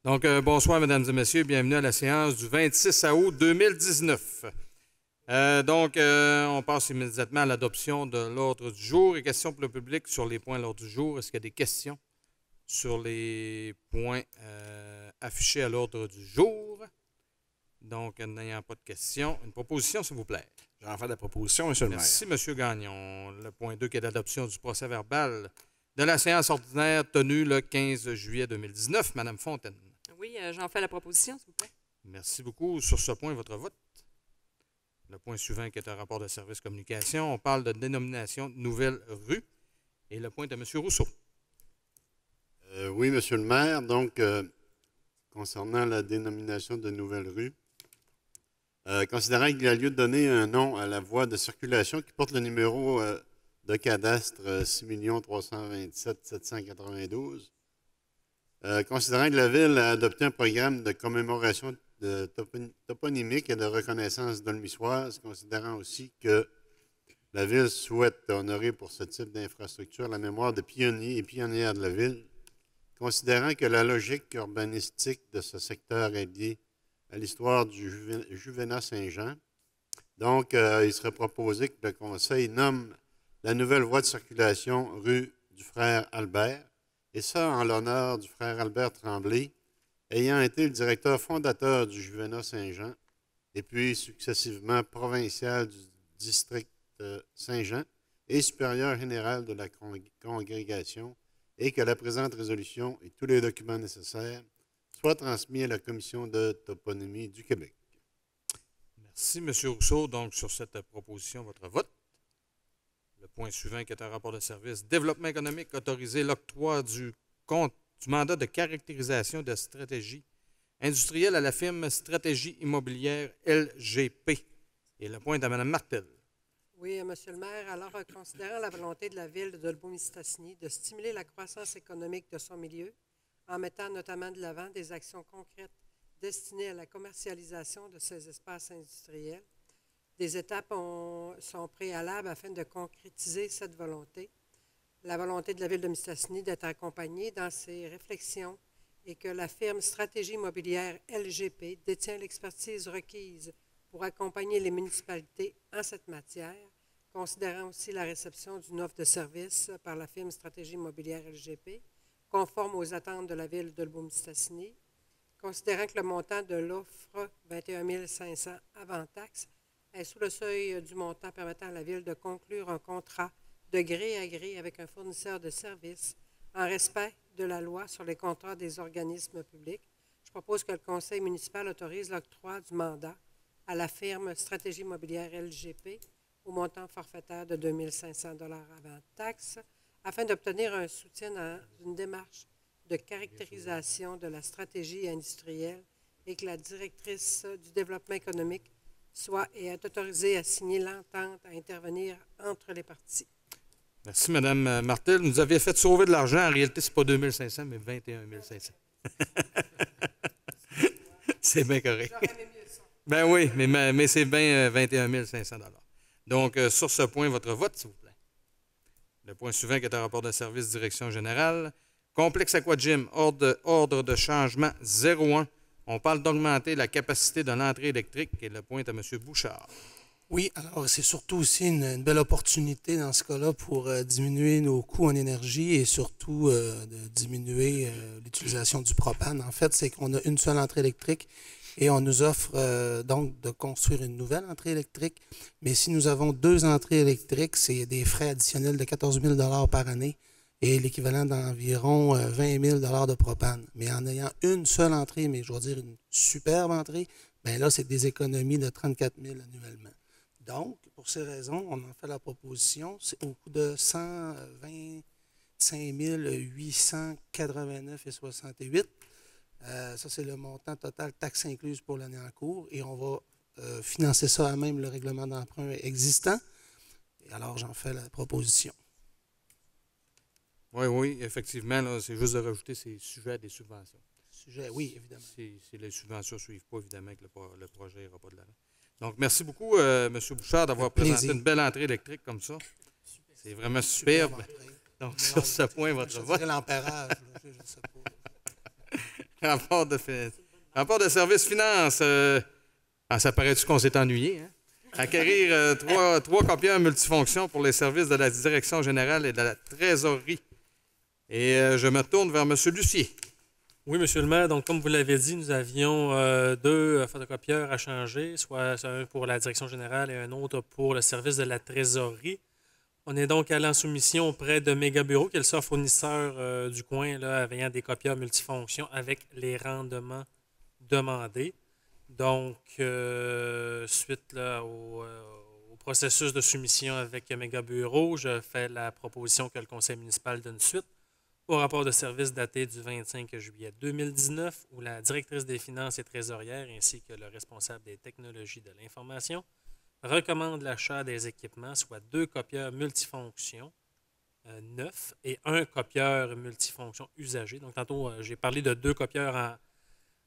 Donc, bonsoir, mesdames et messieurs. Bienvenue à la séance du 26 août 2019. On passe immédiatement à l'adoption de l'ordre du jour et questions pour le public sur les points de l'ordre du jour. Est-ce qu'il y a des questions sur les points affichés à l'ordre du jour? Donc, n'ayant pas de questions, une proposition, s'il vous plaît. J'en fais la proposition, M. le maire. Merci, M. Gagnon. Le point 2 qui est l'adoption du procès-verbal de la séance ordinaire tenue le 15 juillet 2019. Mme Fontaine. Oui, j'en fais la proposition, s'il vous plaît. Merci beaucoup. Sur ce point, votre vote. Le point suivant qui est un rapport de service communication. On parle de dénomination de nouvelles rues. Et le point est de M. Rousseau. Oui, M. le maire. Donc, concernant la dénomination de nouvelles rues, considérant qu'il y a lieu de donner un nom à la voie de circulation qui porte le numéro de cadastre 6 327 792, considérant que la Ville a adopté un programme de commémoration toponymique et de reconnaissance dolmissoise, considérant aussi que la Ville souhaite honorer pour ce type d'infrastructure la mémoire de pionniers et pionnières de la Ville, considérant que la logique urbanistique de ce secteur est liée à l'histoire du Juvénat Saint-Jean. Donc, il serait proposé que le Conseil nomme la nouvelle voie de circulation rue du Frère Albert, et ça en l'honneur du Frère Albert Tremblay, ayant été le directeur fondateur du Juvénat Saint-Jean, et puis successivement provincial du district Saint-Jean et supérieur général de la congrégation, et que la présente résolution et tous les documents nécessaires soient transmis à la Commission de toponymie du Québec. Merci, M. Rousseau. Donc, sur cette proposition, votre vote. Le point suivant qui est un rapport de service. Développement économique autorisé l'octroi du mandat de caractérisation de stratégie industrielle à la firme Stratégie immobilière LGP. Et le point est à Mme Martel. Oui, Monsieur le maire. Alors, considérant la volonté de la Ville de Dolbeau-Mistassini de stimuler la croissance économique de son milieu, en mettant notamment de l'avant des actions concrètes destinées à la commercialisation de ces espaces industriels, des étapes sont préalables afin de concrétiser cette volonté. La volonté de la Ville de Mistassini d'être accompagnée dans ses réflexions et que la firme Stratégie immobilière LGP détient l'expertise requise pour accompagner les municipalités en cette matière, considérant aussi la réception d'une offre de service par la firme Stratégie immobilière LGP, conforme aux attentes de la Ville de Dolbeau-Mistassini, considérant que le montant de l'offre, 21 500 avant taxe, est sous le seuil du montant permettant à la Ville de conclure un contrat de gré à gré avec un fournisseur de services en respect de la loi sur les contrats des organismes publics. Je propose que le Conseil municipal autorise l'octroi du mandat à la firme Stratégie immobilière LGP au montant forfaitaire de 2 500 $ avant taxe, afin d'obtenir un soutien dans une démarche de caractérisation de la stratégie industrielle et que la directrice du développement économique soit et est autorisée à signer l'entente à intervenir entre les parties. Merci, Mme Martel. Vous nous aviez fait sauver de l'argent. En réalité, ce n'est pas 2 500, mais 21 500. C'est bien correct. Ben oui, mais c'est bien 21 500 $. Donc, sur ce point, votre vote, s'il vous plaît. Le point suivant qui est un rapport de service direction générale. Complexe Aquagym, ordre de changement 01. On parle d'augmenter la capacité de l'entrée électrique et le point est à M. Bouchard. Oui, alors c'est surtout aussi une belle opportunité dans ce cas-là pour diminuer nos coûts en énergie et surtout de diminuer l'utilisation du propane. En fait, c'est qu'on a une seule entrée électrique et on nous offre donc de construire une nouvelle entrée électrique. Mais si nous avons deux entrées électriques, c'est des frais additionnels de 14 000 $ par année et l'équivalent d'environ 20 000 $ de propane. Mais en ayant une seule entrée, mais je dois dire une superbe entrée, bien là, c'est des économies de 34 000 $ annuellement. Donc, pour ces raisons, on en fait la proposition. C'est au coût de 125 889,68 $. Ça, c'est le montant total taxes incluses pour l'année en cours. Et on va financer ça à même le règlement d'emprunt existant. Et alors, j'en fais la proposition. Oui, effectivement, c'est juste de rajouter ces sujets à des subventions. Oui, évidemment. Si les subventions ne suivent pas, évidemment, que le projet n'ira pas de l'avant. Donc, merci beaucoup, M. Bouchard, d'avoir présenté une belle entrée électrique comme ça. C'est vraiment superbe. Donc, sur ce point, votre vote. L'ampérage, je ne sais pas. Rapport de service finance. Ça paraît-tu qu'on s'est ennuyé, hein? Acquérir trois copieurs multifonctions pour les services de la Direction générale et de la Trésorerie. Et je me tourne vers M. Lucier. Oui, Monsieur le maire. Donc, comme vous l'avez dit, nous avions deux photocopieurs à changer, soit un pour la Direction générale et un autre pour le service de la Trésorerie. On est donc allé en soumission auprès de Mégabureau, qui est le seul fournisseur du coin là, ayant des copieurs multifonctions avec les rendements demandés. Donc, suite là, au processus de soumission avec Mégabureau, je fais la proposition que le conseil municipal donne suite au rapport de service daté du 25 juillet 2019, où la directrice des finances et trésorières ainsi que le responsable des technologies de l'information recommandent l'achat des équipements, soit 2 copieurs multifonctions neufs et 1 copieur multifonction usagé. Donc, tantôt, j'ai parlé de 2 copieurs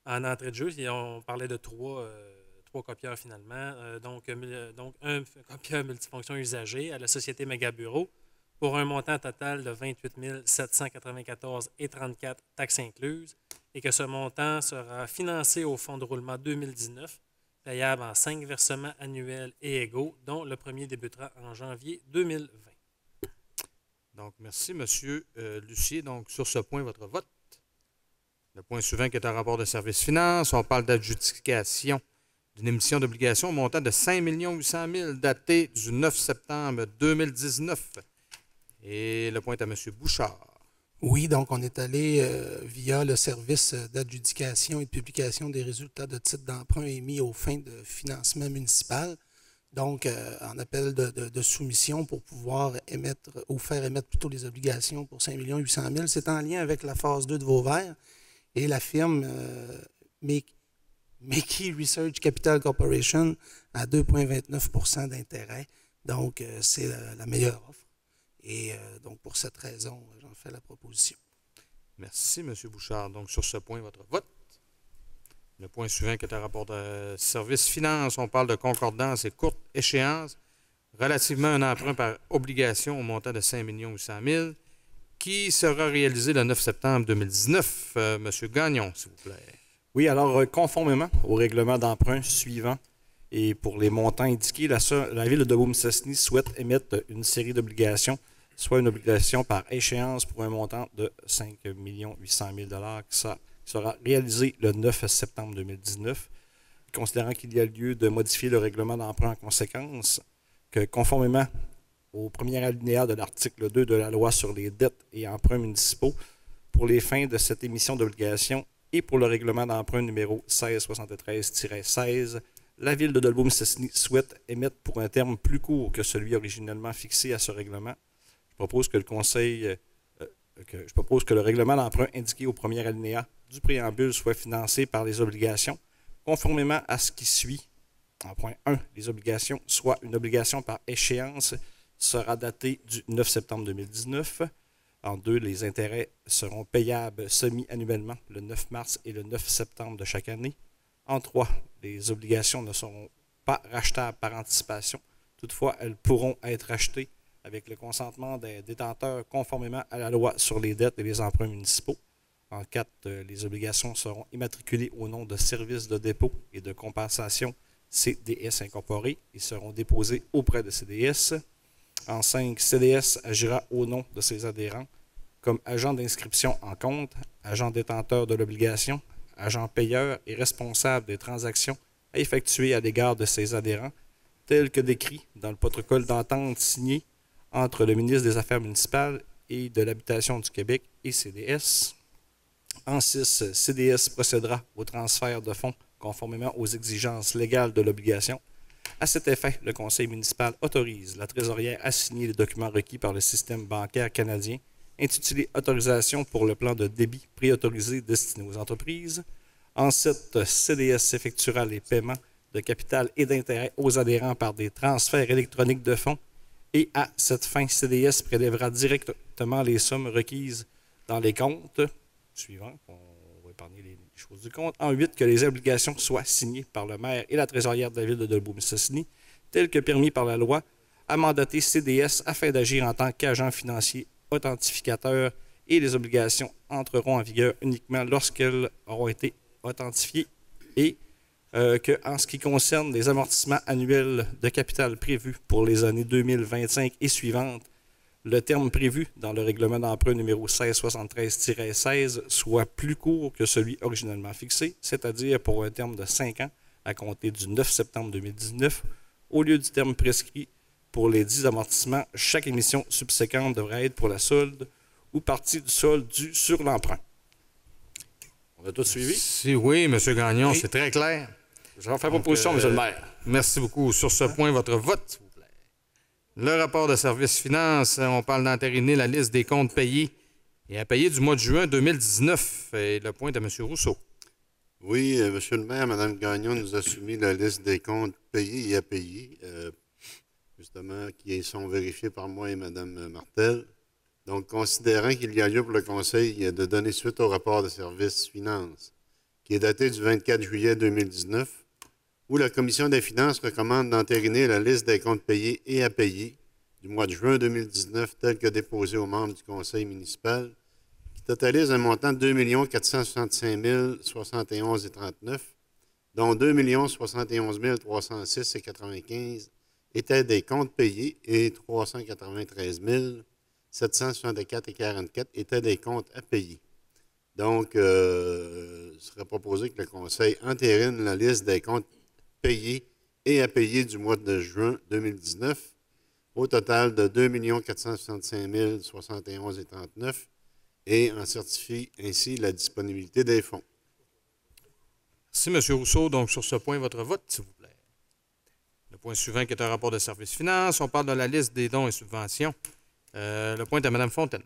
en entrée de jeu et on parlait de 3 copieurs finalement. Donc, un copieur multifonction usagé à la société Mégabureau pour un montant total de 28 794,34 taxes incluses et que ce montant sera financé au fonds de roulement 2019, payable en 5 versements annuels et égaux, dont le premier débutera en janvier 2020. Donc, merci, M. Lucier. Donc, sur ce point, votre vote. Le point suivant qui est un rapport de service finance. On parle d'adjudication d'une émission d'obligation au montant de 5 800 000 daté du 9 septembre 2019. Et le point est à M. Bouchard. Oui, donc on est allé via le service d'adjudication et de publication des résultats de titres d'emprunt émis aux fins de financement municipal. Donc, en appel de soumission pour pouvoir émettre ou faire émettre plutôt les obligations pour 5 800 000. C'est en lien avec la phase 2 de Vauvert et la firme Makey Research Capital Corporation à 2,29 % d'intérêt. Donc, c'est la meilleure offre. Et donc, pour cette raison, j'en fais la proposition. Merci, M. Bouchard. Donc, sur ce point, votre vote. Le point suivant qui est un rapport de service finance. On parle de concordance et courte échéance relativement à un emprunt par obligation au montant de 5 800 000 qui sera réalisé le 9 septembre 2019. M. Gagnon, s'il vous plaît. Oui, alors, conformément au règlement d'emprunt suivant et pour les montants indiqués, la ville de Beaume-Cessny souhaite émettre une série d'obligations, soit une obligation par échéance pour un montant de 5 800 000 qui sera réalisé le 9 septembre 2019, considérant qu'il y a lieu de modifier le règlement d'emprunt en conséquence, que conformément au premier alinéa de l'article 2 de la loi sur les dettes et emprunts municipaux, pour les fins de cette émission d'obligations et pour le règlement d'emprunt numéro 1673-16, la ville de Dolbeau-Mistassini souhaite émettre pour un terme plus court que celui originellement fixé à ce règlement. Je propose que le règlement d'emprunt indiqué au premier alinéa du préambule soit financé par les obligations, conformément à ce qui suit. En point 1, les obligations, soit une obligation par échéance, sera datée du 9 septembre 2019. En 2, les intérêts seront payables semi-annuellement le 9 mars et le 9 septembre de chaque année. En 3, les obligations ne seront pas rachetables par anticipation. Toutefois, elles pourront être rachetées avec le consentement des détenteurs conformément à la loi sur les dettes et les emprunts municipaux. En 4, les obligations seront immatriculées au nom de Services de dépôt et de compensation CDS incorporés et seront déposées auprès de CDS. En 5, CDS agira au nom de ses adhérents comme agent d'inscription en compte, agent détenteur de l'obligation, agent payeur et responsable des transactions à effectuer à l'égard de ses adhérents, tel que décrit dans le protocole d'entente signé entre le ministre des Affaires municipales et de l'Habitation du Québec et CDS. En 6, CDS procédera au transfert de fonds conformément aux exigences légales de l'obligation. À cet effet, le conseil municipal autorise la trésorière à signer les documents requis par le système bancaire canadien, intitulé « Autorisation pour le plan de débit préautorisé destiné aux entreprises ». En 7, CDS effectuera les paiements de capital et d'intérêt aux adhérents par des transferts électroniques de fonds et à cette fin, CDS prélèvera directement les sommes requises dans les comptes suivants. On va épargner les choses du compte. En 8, que les obligations soient signées par le maire et la trésorière de la ville de Dolbeau-Mistassini, tel que permis par la loi, à mandater CDS afin d'agir en tant qu'agent financier authentificateur et les obligations entreront en vigueur uniquement lorsqu'elles auront été authentifiées et que, en ce qui concerne les amortissements annuels de capital prévus pour les années 2025 et suivantes, le terme prévu dans le règlement d'emprunt numéro 1673-16 soit plus court que celui originellement fixé, c'est-à-dire pour un terme de 5 ans à compter du 9 septembre 2019, au lieu du terme prescrit pour les 10 amortissements. Chaque émission subséquente devrait être pour la solde ou partie du solde dû sur l'emprunt. On a tous suivi? Si oui, M. Gagnon, Oui. c'est très clair. Je vais faire proposition, M. le maire. Merci beaucoup. Sur ce point, votre vote, s'il vous plaît. Le rapport de service finance, on parle d'entériner la liste des comptes payés et à payer du mois de juin 2019. Et le point de M. Rousseau. Oui, Monsieur le maire, Mme Gagnon nous a soumis la liste des comptes payés et à payer, justement, qui sont vérifiés par moi et Mme Martel. Donc, considérant qu'il y a lieu pour le Conseil de donner suite au rapport de service finance, qui est daté du 24 juillet 2019, où la Commission des finances recommande d'entériner la liste des comptes payés et à payer du mois de juin 2019, telle que déposée aux membres du Conseil municipal, qui totalise un montant de 2 465 071,39, dont 2 071 306,95 étaient des comptes payés et 393 764,44 étaient des comptes à payer. Donc, il serait proposé que le Conseil entérine la liste des comptes payés et à payer du mois de juin 2019, au total de 2 465 071,39 et en certifie ainsi la disponibilité des fonds. Merci, M. Rousseau. Donc, sur ce point, votre vote, s'il vous plaît. Le point suivant qui est un rapport de service finance, on parle de la liste des dons et subventions. Le point est à Mme Fontaine.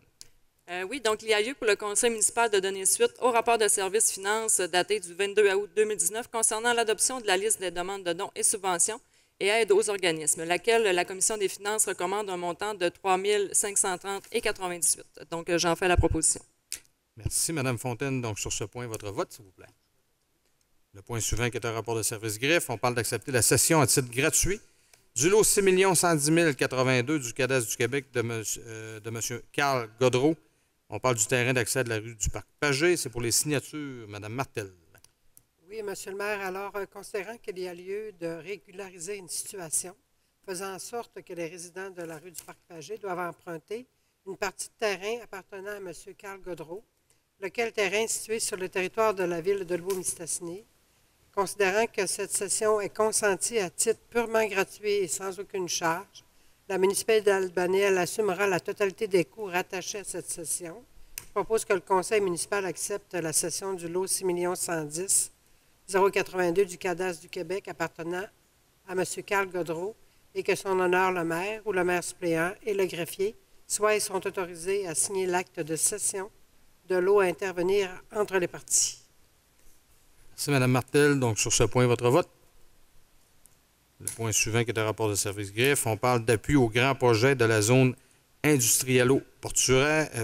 Oui, donc il y a lieu pour le Conseil municipal de donner suite au rapport de service finance daté du 22 août 2019 concernant l'adoption de la liste des demandes de dons et subventions et aides aux organismes, laquelle la Commission des finances recommande un montant de 3 530,98. Donc, j'en fais la proposition. Merci, Mme Fontaine. Donc, sur ce point, votre vote, s'il vous plaît. Le point suivant qui est un rapport de service greffe, on parle d'accepter la cession à titre gratuit du lot 6 110 082 du cadastre du Québec de M. Carl Godreau. On parle du terrain d'accès de la rue du Parc Pagé. C'est pour les signatures, Mme Martel. Oui, Monsieur le maire, alors, considérant qu'il y a lieu de régulariser une situation faisant en sorte que les résidents de la rue du Parc Pagé doivent emprunter une partie de terrain appartenant à M. Carl Godreau, lequel terrain est situé sur le territoire de la ville de Dolbeau-Mistassini, considérant que cette cession est consentie à titre purement gratuit et sans aucune charge, la municipalité d'Albanais assumera la totalité des coûts rattachés à cette cession. Je propose que le conseil municipal accepte la cession du lot 6 110 082 du cadastre du Québec appartenant à M. Carl Godreau et que son honneur, le maire ou le maire suppléant et le greffier soient et sont autorisés à signer l'acte de cession de l'eau à intervenir entre les parties. Merci, Mme Martel. Donc, sur ce point, votre vote. Le point suivant qui est un rapport de service greffe, on parle d'appui aux grands projets de la zone industriello-portuaire. Et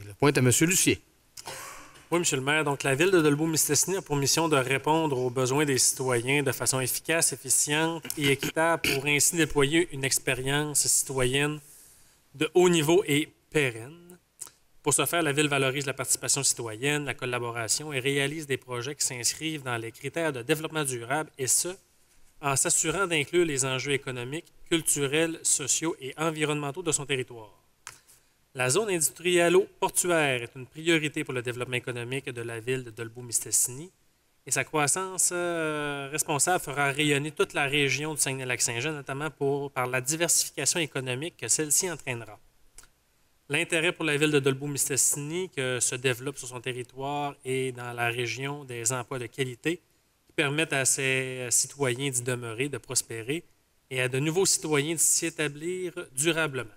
le point est à M. Lucier. Oui, M. le maire. Donc, la Ville de Dolbeau-Mistassini a pour mission de répondre aux besoins des citoyens de façon efficace, efficiente et équitable pour ainsi déployer une expérience citoyenne de haut niveau et pérenne. Pour ce faire, la Ville valorise la participation citoyenne, la collaboration et réalise des projets qui s'inscrivent dans les critères de développement durable, et ce, en s'assurant d'inclure les enjeux économiques, culturels, sociaux et environnementaux de son territoire. La zone industriello-portuaire est une priorité pour le développement économique de la Ville de Dolbeau-Mistassini et sa croissance responsable fera rayonner toute la région du Saguenay-Lac-Saint-Jean, notamment par la diversification économique que celle-ci entraînera. L'intérêt pour la Ville de Dolbeau-Mistassini que se développe sur son territoire et dans la région des emplois de qualité qui permettent à ses citoyens d'y demeurer, de prospérer et à de nouveaux citoyens de s'y établir durablement.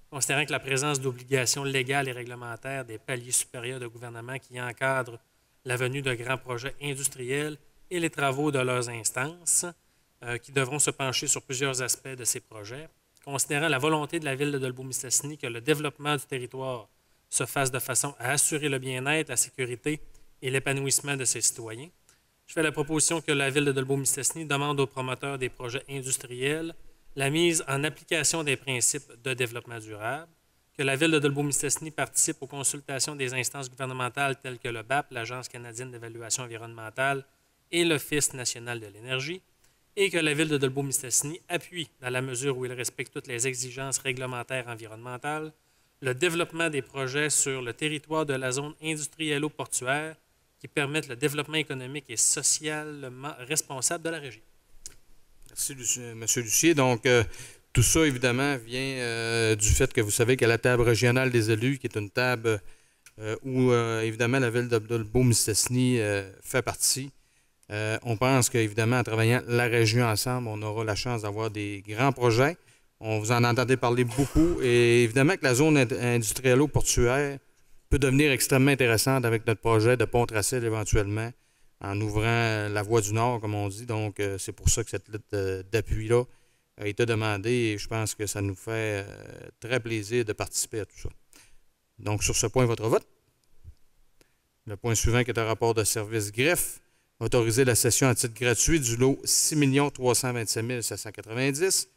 Considérant que la présence d'obligations légales et réglementaires des paliers supérieurs de gouvernement qui encadrent la venue de grands projets industriels et les travaux de leurs instances qui devront se pencher sur plusieurs aspects de ces projets, considérant la volonté de la Ville de Dolbeau-Mistassini que le développement du territoire se fasse de façon à assurer le bien-être, la sécurité et l'épanouissement de ses citoyens, je fais la proposition que la Ville de Dolbeau-Mistassini demande aux promoteurs des projets industriels la mise en application des principes de développement durable, que la Ville de Dolbeau-Mistassini participe aux consultations des instances gouvernementales telles que le BAP, l'Agence canadienne d'évaluation environnementale et l'Office national de l'énergie, et que la Ville de Dolbeau-Mistassini appuie, dans la mesure où il respecte toutes les exigences réglementaires environnementales, le développement des projets sur le territoire de la zone industriello-portuaire qui permettent le développement économique et socialement responsable de la région. Merci, M. Lucier. Donc, tout ça, évidemment, vient du fait que vous savez qu'à la table régionale des élus, qui est une table où, évidemment, la Ville de Dolbeau-Mistassini fait partie, on pense qu'évidemment, en travaillant la région ensemble, on aura la chance d'avoir des grands projets. On vous en entendez parler beaucoup. Et évidemment que la zone industriello-portuaire peut devenir extrêmement intéressante avec notre projet de pont-Tracel éventuellement, en ouvrant la voie du Nord, comme on dit. Donc, c'est pour ça que cette lettre d'appui-là a été demandée. Et je pense que ça nous fait très plaisir de participer à tout ça. Donc, sur ce point, votre vote. Le point suivant qui est un rapport de service greffe. Autoriser la cession à titre gratuit du lot 6 327 790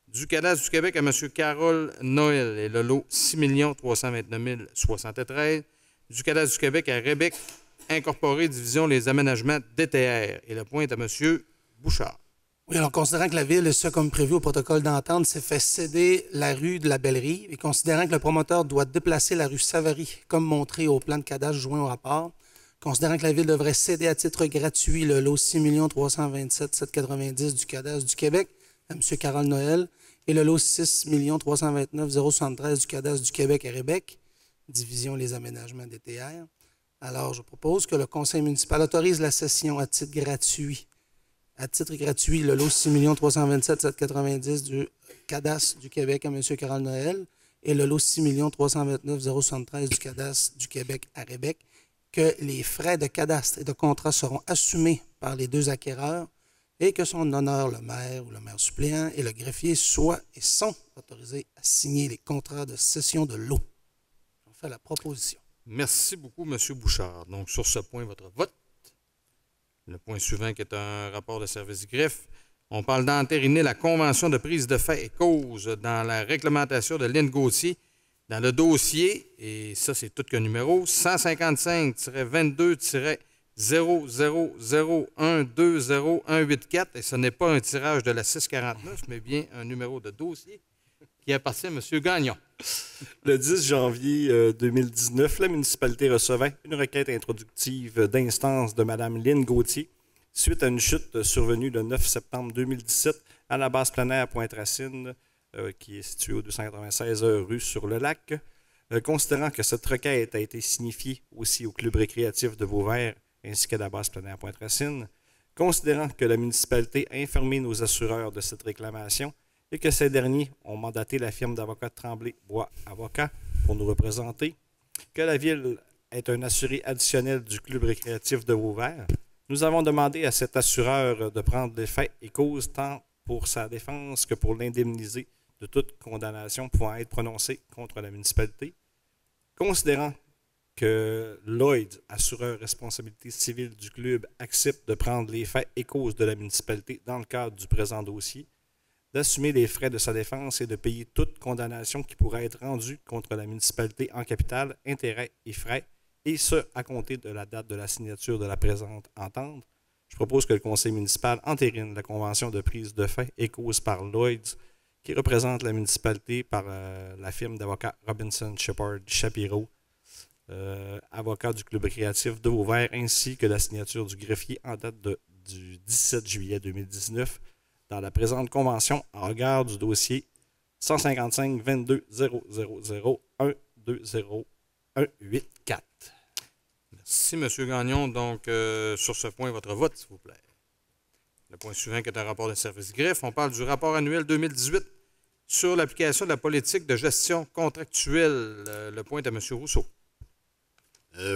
du cadastre du Québec à M. Carole Noël et le lot 6 329 073 du cadastre du Québec à Rébec Incorporé, division les aménagements DTR. Et le point est à M. Bouchard. Oui, alors considérant que la Ville, ce comme prévu au protocole d'entente, s'est fait céder la rue de la Belle-Rive et considérant que le promoteur doit déplacer la rue Savary, comme montré au plan de cadastre joint au rapport, considérant que la Ville devrait céder à titre gratuit le lot 6 327 790 du cadastre du Québec à M. Carole Noël et le lot 6 329 073 du cadastre du Québec à Rébec, division les aménagements DTR. Alors, je propose que le Conseil municipal autorise la cession à titre gratuit, le lot 6 327 790 du cadastre du Québec à M. Carole Noël et le lot 6 329 073 du cadastre du Québec à Rébec, que les frais de cadastre et de contrat seront assumés par les deux acquéreurs et que son honneur, le maire ou le maire suppléant et le greffier soient et sont autorisés à signer les contrats de cession de l'eau. J'en fais la proposition. Merci beaucoup, M. Bouchard. Donc, sur ce point, votre vote. Le point suivant qui est un rapport de service greffe. On parle d'entériner la convention de prise de fait et cause dans la réglementation de Lynn Gauthier dans le dossier, et ça, c'est tout qu'un numéro, 155-22-000120184, et ce n'est pas un tirage de la 649, mais bien un numéro de dossier qui appartient à M. Gagnon. Le 10 janvier 2019, la municipalité recevait une requête introductive d'instance de Mme Lynn Gauthier suite à une chute survenue le 9 septembre 2017 à la base plein air Pointe-Racine, qui est située au 296 rue sur le lac. Considérant que cette requête a été signifiée aussi au club récréatif de Vauvert ainsi qu'à la base plein air Pointe-Racine, considérant que la municipalité a informé nos assureurs de cette réclamation et que ces derniers ont mandaté la firme d'avocats Tremblay Bois Avocats pour nous représenter, que la Ville est un assuré additionnel du club récréatif de Vauvert, nous avons demandé à cet assureur de prendre les faits et causes tant pour sa défense que pour l'indemniser de toute condamnation pouvant être prononcée contre la municipalité. Considérant que Lloyd, assureur responsabilité civile du club, accepte de prendre les faits et causes de la municipalité dans le cadre du présent dossier, d'assumer les frais de sa défense et de payer toute condamnation qui pourrait être rendue contre la municipalité en capital, intérêts et frais, et ce, à compter de la date de la signature de la présente entente. Je propose que le conseil municipal entérine la convention de prise de fait et cause par Lloyds, qui représente la municipalité par la firme d'avocats Robinson Shepard Shapiro, avocat du club récréatif de Vauvert, ainsi que la signature du greffier en date du 17 juillet 2019 dans la présente convention en regard du dossier 155 22 000 120 184. Merci, M. Gagnon. Donc, sur ce point, votre vote, s'il vous plaît. Le point suivant qui est un rapport de service greffe. On parle du rapport annuel 2018 sur l'application de la politique de gestion contractuelle. Le point est à M. Rousseau.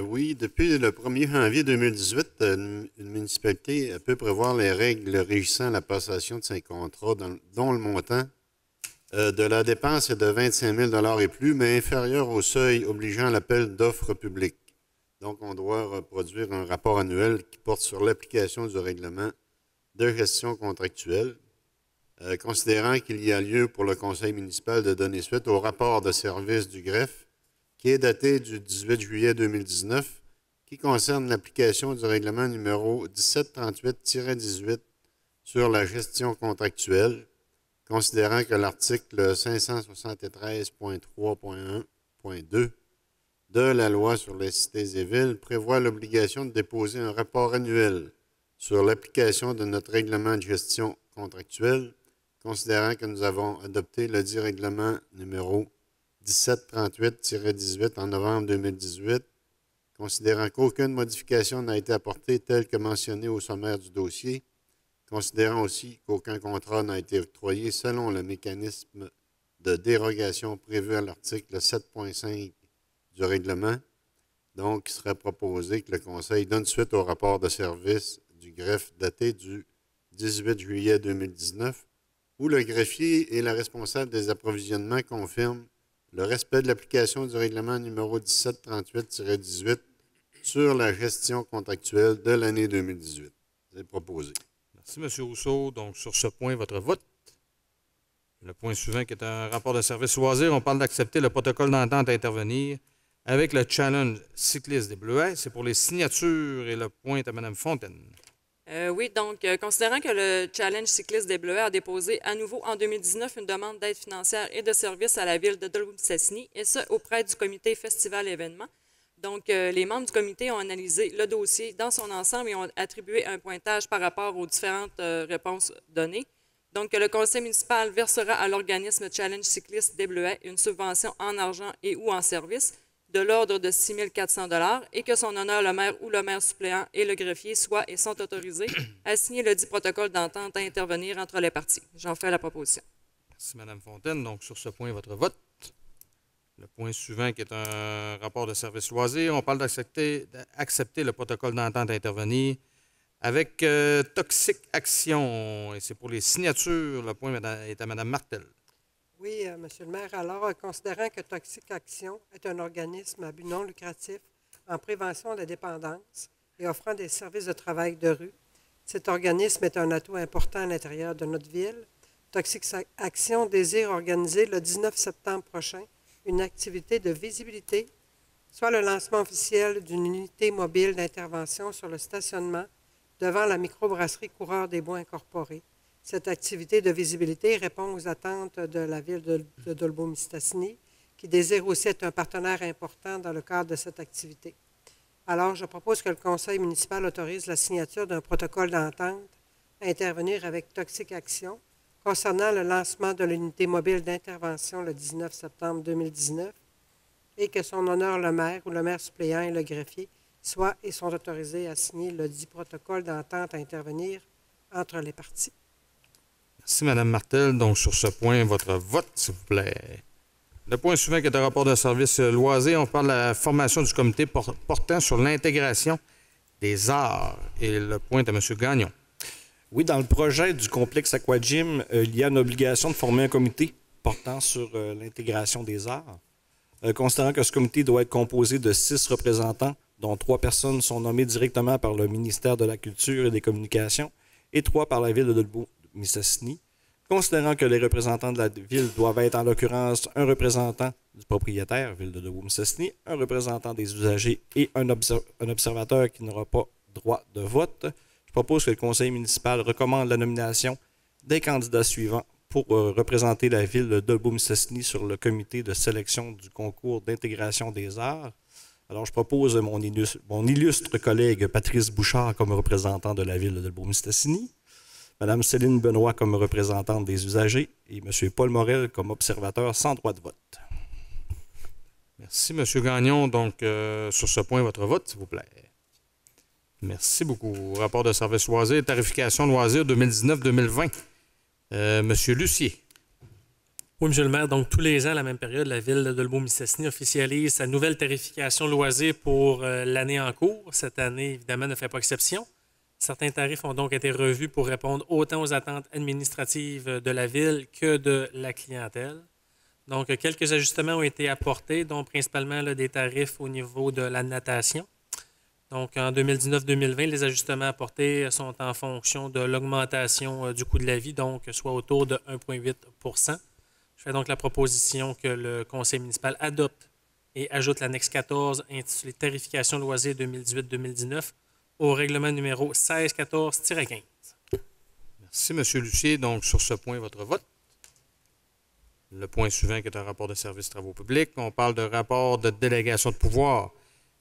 Oui, depuis le 1er janvier 2018, une municipalité peut prévoir les règles régissant la passation de ses contrats dont le montant de la dépense est de 25 000 et plus, mais inférieur au seuil obligeant l'appel d'offres publiques. Donc, on doit produire un rapport annuel qui porte sur l'application du règlement de gestion contractuelle. considérant qu'il y a lieu pour le conseil municipal de donner suite au rapport de service du greffe qui est daté du 18 juillet 2019, qui concerne l'application du règlement numéro 1738-18 sur la contractuelle, considérant que l'article 573.3.1.2 de la loi sur les cités et villes prévoit l'obligation de déposer un rapport annuel sur l'application de notre règlement de gestion contractuelle, considérant que nous avons adopté le dit règlement numéro 1738-18 en novembre 2018, considérant qu'aucune modification n'a été apportée telle que mentionnée au sommaire du dossier, considérant aussi qu'aucun contrat n'a été octroyé selon le mécanisme de dérogation prévu à l'article 7.5 du règlement. Donc, il serait proposé que le Conseil donne suite au rapport de service du greffe daté du 18 juillet 2019, où le greffier et la responsable des approvisionnements confirment le respect de l'application du règlement numéro 1738-18 sur la gestion contractuelle de l'année 2018. C'est proposé. Merci, M. Rousseau. Donc, sur ce point, votre vote. Le point suivant, qui est un rapport de service loisir, on parle d'accepter le protocole d'entente à intervenir avec le Challenge cycliste des Bleuets. C'est pour les signatures et le point est à Mme Fontaine. Oui, donc, considérant que le Challenge cycliste des Bleuets a déposé à nouveau en 2019 une demande d'aide financière et de services à la ville de Dolbeau-Mistassini, et ce, auprès du comité Festival Événements. Donc, les membres du comité ont analysé le dossier dans son ensemble et ont attribué un pointage par rapport aux différentes réponses données. Donc, le conseil municipal versera à l'organisme Challenge cycliste des Bleuets une subvention en argent et ou en services de l'ordre de 6 400 $ et que son honneur, le maire ou le maire suppléant et le greffier soient et sont autorisés à signer le dit protocole d'entente à intervenir entre les parties. J'en fais la proposition. Merci, Mme Fontaine. Donc, sur ce point, votre vote. Le point suivant, qui est un rapport de service loisir, on parle d'accepter le protocole d'entente à intervenir avec Toxic Action. Et c'est pour les signatures. Le point est à Mme Martel. Oui, Monsieur le maire. Alors, considérant que Toxic Action est un organisme à but non lucratif en prévention de la dépendance et offrant des services de travail de rue, cet organisme est un atout important à l'intérieur de notre ville. Toxic Action désire organiser le 19 septembre prochain une activité de visibilité, soit le lancement officiel d'une unité mobile d'intervention sur le stationnement devant la microbrasserie Coureur des Bois Incorporée. Cette activité de visibilité répond aux attentes de la ville de Dolbeau-Mistassini, qui désire aussi être un partenaire important dans le cadre de cette activité. Alors, je propose que le conseil municipal autorise la signature d'un protocole d'entente à intervenir avec Toxic Action concernant le lancement de l'unité mobile d'intervention le 19 septembre 2019 et que son honneur, le maire ou le maire suppléant et le greffier soient et sont autorisés à signer le dit protocole d'entente à intervenir entre les parties. Merci, Mme Martel. Donc, sur ce point, votre vote, s'il vous plaît. Le point suivant, qui est un rapport de service loisir, on parle de la formation du comité portant sur l'intégration des arts. Et le point est à M. Gagnon. Oui, dans le projet du complexe Aquagym, il y a une obligation de former un comité portant sur l'intégration des arts. Considérant que ce comité doit être composé de 6 représentants, dont 3 personnes sont nommées directement par le ministère de la Culture et des Communications et 3 par la ville de Dolbeau-Mistassini, considérant que les représentants de la ville doivent être en l'occurrence un représentant du propriétaire, ville de Dolbeau-Mistassini, un représentant des usagers et un observateur qui n'aura pas droit de vote, je propose que le conseil municipal recommande la nomination des candidats suivants pour représenter la ville de Dolbeau-Mistassini sur le comité de sélection du concours d'intégration des arts. Alors, je propose mon illustre collègue Patrice Bouchard comme représentant de la ville de Dolbeau-Mistassini, Mme Céline Benoît comme représentante des usagers et M. Paul Morel comme observateur sans droit de vote. Merci, M. Gagnon. Donc, sur ce point, votre vote, s'il vous plaît. Merci beaucoup. Rapport de service loisir, tarification loisir 2019-2020. Monsieur Lucier. Oui, M. le maire. Donc, tous les ans, à la même période, la ville de Dolbeau-Mistassini officialise sa nouvelle tarification loisir pour l'année en cours. Cette année, évidemment, ne fait pas exception. Certains tarifs ont donc été revus pour répondre autant aux attentes administratives de la ville que de la clientèle. Donc, quelques ajustements ont été apportés, dont principalement des tarifs au niveau de la natation. Donc, en 2019-2020, les ajustements apportés sont en fonction de l'augmentation du coût de la vie, donc soit autour de 1,8 %. Je fais donc la proposition que le conseil municipal adopte et ajoute l'annexe 14 intitulée Tarification loisirs 2018-2019 au règlement numéro 1614-15. Merci, M. Lucier. Donc, sur ce point, votre vote. Le point suivant qui est un rapport de services travaux publics. On parle de rapport de délégation de pouvoir.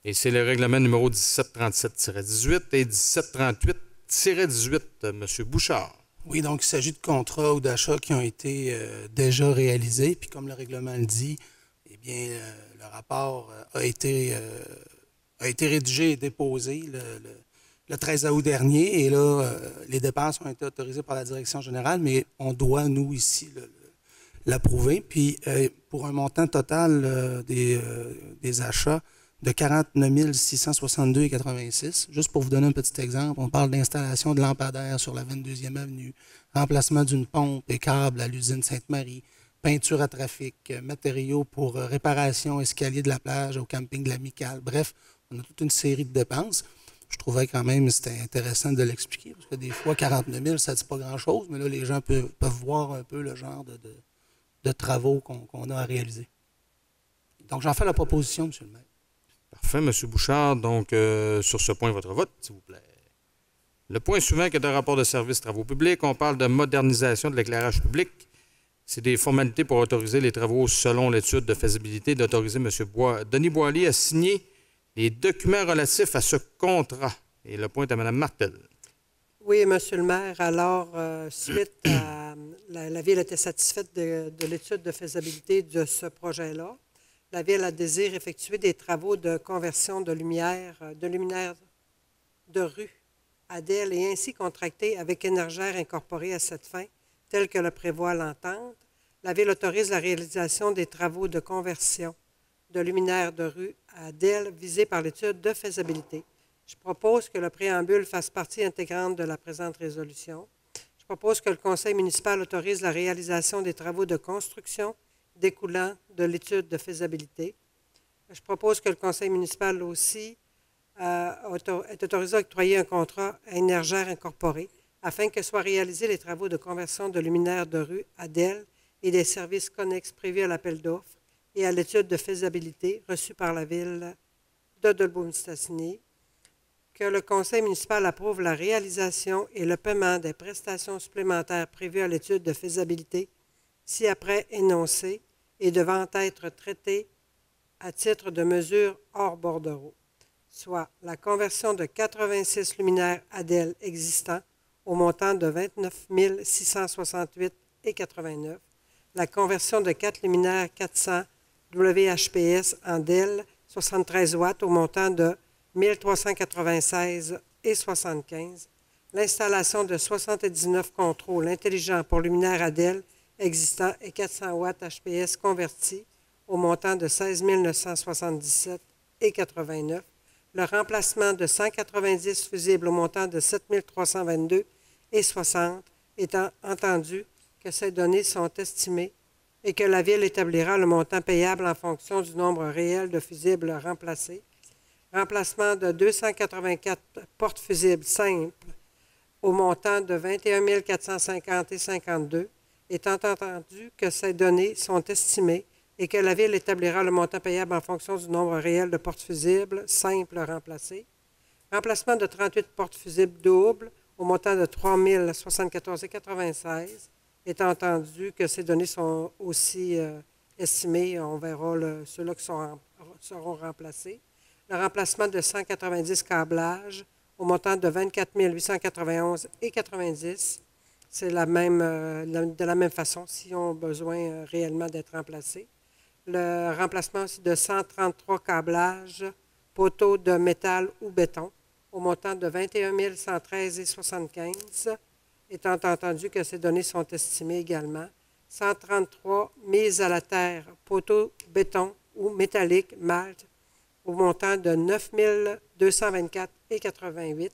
Et c'est le règlement numéro 1737-18 et 1738-18. M. Bouchard. Oui, donc il s'agit de contrats ou d'achats qui ont été déjà réalisés. Puis comme le règlement le dit, eh bien, le rapport a été rédigé et déposé le 13 août dernier. Et là, les dépenses ont été autorisées par la direction générale, mais on doit, nous, ici, l'approuver. Puis pour un montant total des achats de 49 662,86. Juste pour vous donner un petit exemple, on parle d'installation de lampadaires sur la 22e avenue, remplacement d'une pompe et câble à l'usine Sainte-Marie, peinture à trafic, matériaux pour réparation, escalier de la plage au camping de l'Amicale. Bref, on a toute une série de dépenses. Je trouvais quand même que c'était intéressant de l'expliquer, parce que des fois, 49 000, ça ne dit pas grand-chose, mais là, les gens peuvent voir un peu le genre de travaux qu'on a à réaliser. Donc, j'en fais la proposition, M. le maire. Parfait, M. Bouchard. Donc, sur ce point, votre vote, s'il vous plaît. Le point suivant qui est un rapport de services travaux publics. On parle de modernisation de l'éclairage public. C'est des formalités pour autoriser les travaux selon l'étude de faisabilité d'autoriser M. Denis Boily à signer les documents relatifs à ce contrat. Et le point est à Mme Martel. Oui, Monsieur le maire. Alors, suite à la Ville était satisfaite de l'étude de faisabilité de ce projet-là. La Ville a désiré effectuer des travaux de conversion de luminaires de rue à DEL et ainsi contracter avec Énergère incorporée à cette fin, tel que le prévoit l'entente. La Ville autorise la réalisation des travaux de conversion de luminaires de rue à DEL visés par l'étude de faisabilité. Je propose que le préambule fasse partie intégrante de la présente résolution. Je propose que le Conseil municipal autorise la réalisation des travaux de construction découlant de l'étude de faisabilité. Je propose que le Conseil municipal aussi est autorisé à octroyer un contrat à Énergère incorporée afin que soient réalisés les travaux de conversion de luminaires de rue à DEL et des services connexes prévus à l'appel d'offres et à l'étude de faisabilité reçue par la Ville de Dolbeau-Mistassini. Que le Conseil municipal approuve la réalisation et le paiement des prestations supplémentaires prévues à l'étude de faisabilité ci-après énoncées et devant être traitées à titre de mesure hors bordereau, soit la conversion de 86 luminaires ADEL existants au montant de 29 668,89, la conversion de 4 luminaires 400 WHPS en DEL 73 watts au montant de 1 396,75, l'installation de 79 contrôles intelligents pour luminaires ADEL existants et 400 watts HPS convertis au montant de 16 977,89, le remplacement de 190 fusibles au montant de 7 322,60, étant entendu que ces données sont estimées et que la Ville établira le montant payable en fonction du nombre réel de fusibles remplacés. Remplacement de 284 porte-fusibles simples au montant de 21 450,52, étant entendu que ces données sont estimées et que la Ville établira le montant payable en fonction du nombre réel de porte-fusibles simples remplacés. Remplacement de 38 porte-fusibles doubles au montant de 3 074,96, étant entendu que ces données sont aussi estimées. On verra ceux-là qui seront remplacés. Le remplacement de 190 câblages au montant de 24 891,90. C'est de la même façon s'ils ont besoin réellement d'être remplacés. Le remplacement aussi de 133 câblages, poteaux de métal ou béton, au montant de 21 113,75, étant entendu que ces données sont estimées également. 133 mises à la terre, poteaux, béton ou métallique, malte, au montant de 9 224,88.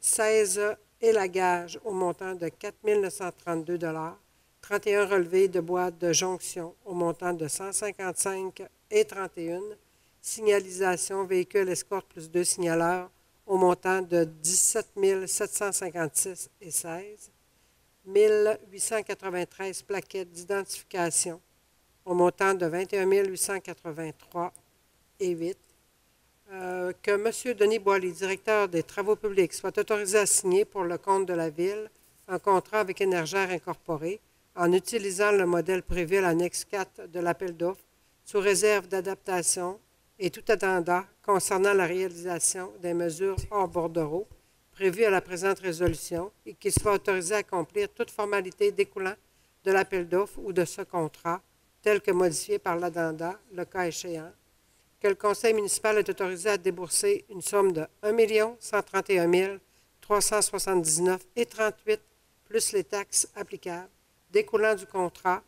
16 élagages au montant de 4 932 $. 31 relevés de boîtes de jonction au montant de 155,31. signalisation, véhicule escorte plus 2 signaleurs au montant de 17 756 et 16, 1893 plaquettes d'identification au montant de 21 883 et 8. Que M. Denis Boily, directeur des Travaux publics, soit autorisé à signer pour le compte de la Ville un contrat avec Énergère Incorporée en utilisant le modèle prévu à l'annexe 4 de l'appel d'offres sous réserve d'adaptation et tout addenda concernant la réalisation des mesures hors bordereau prévues à la présente résolution et qu'il soit autorisé à accomplir toute formalité découlant de l'appel d'offres ou de ce contrat, tel que modifié par l'addenda, le cas échéant, que le conseil municipal est autorisé à débourser une somme de 1 131 379,38 plus les taxes applicables découlant du contrat,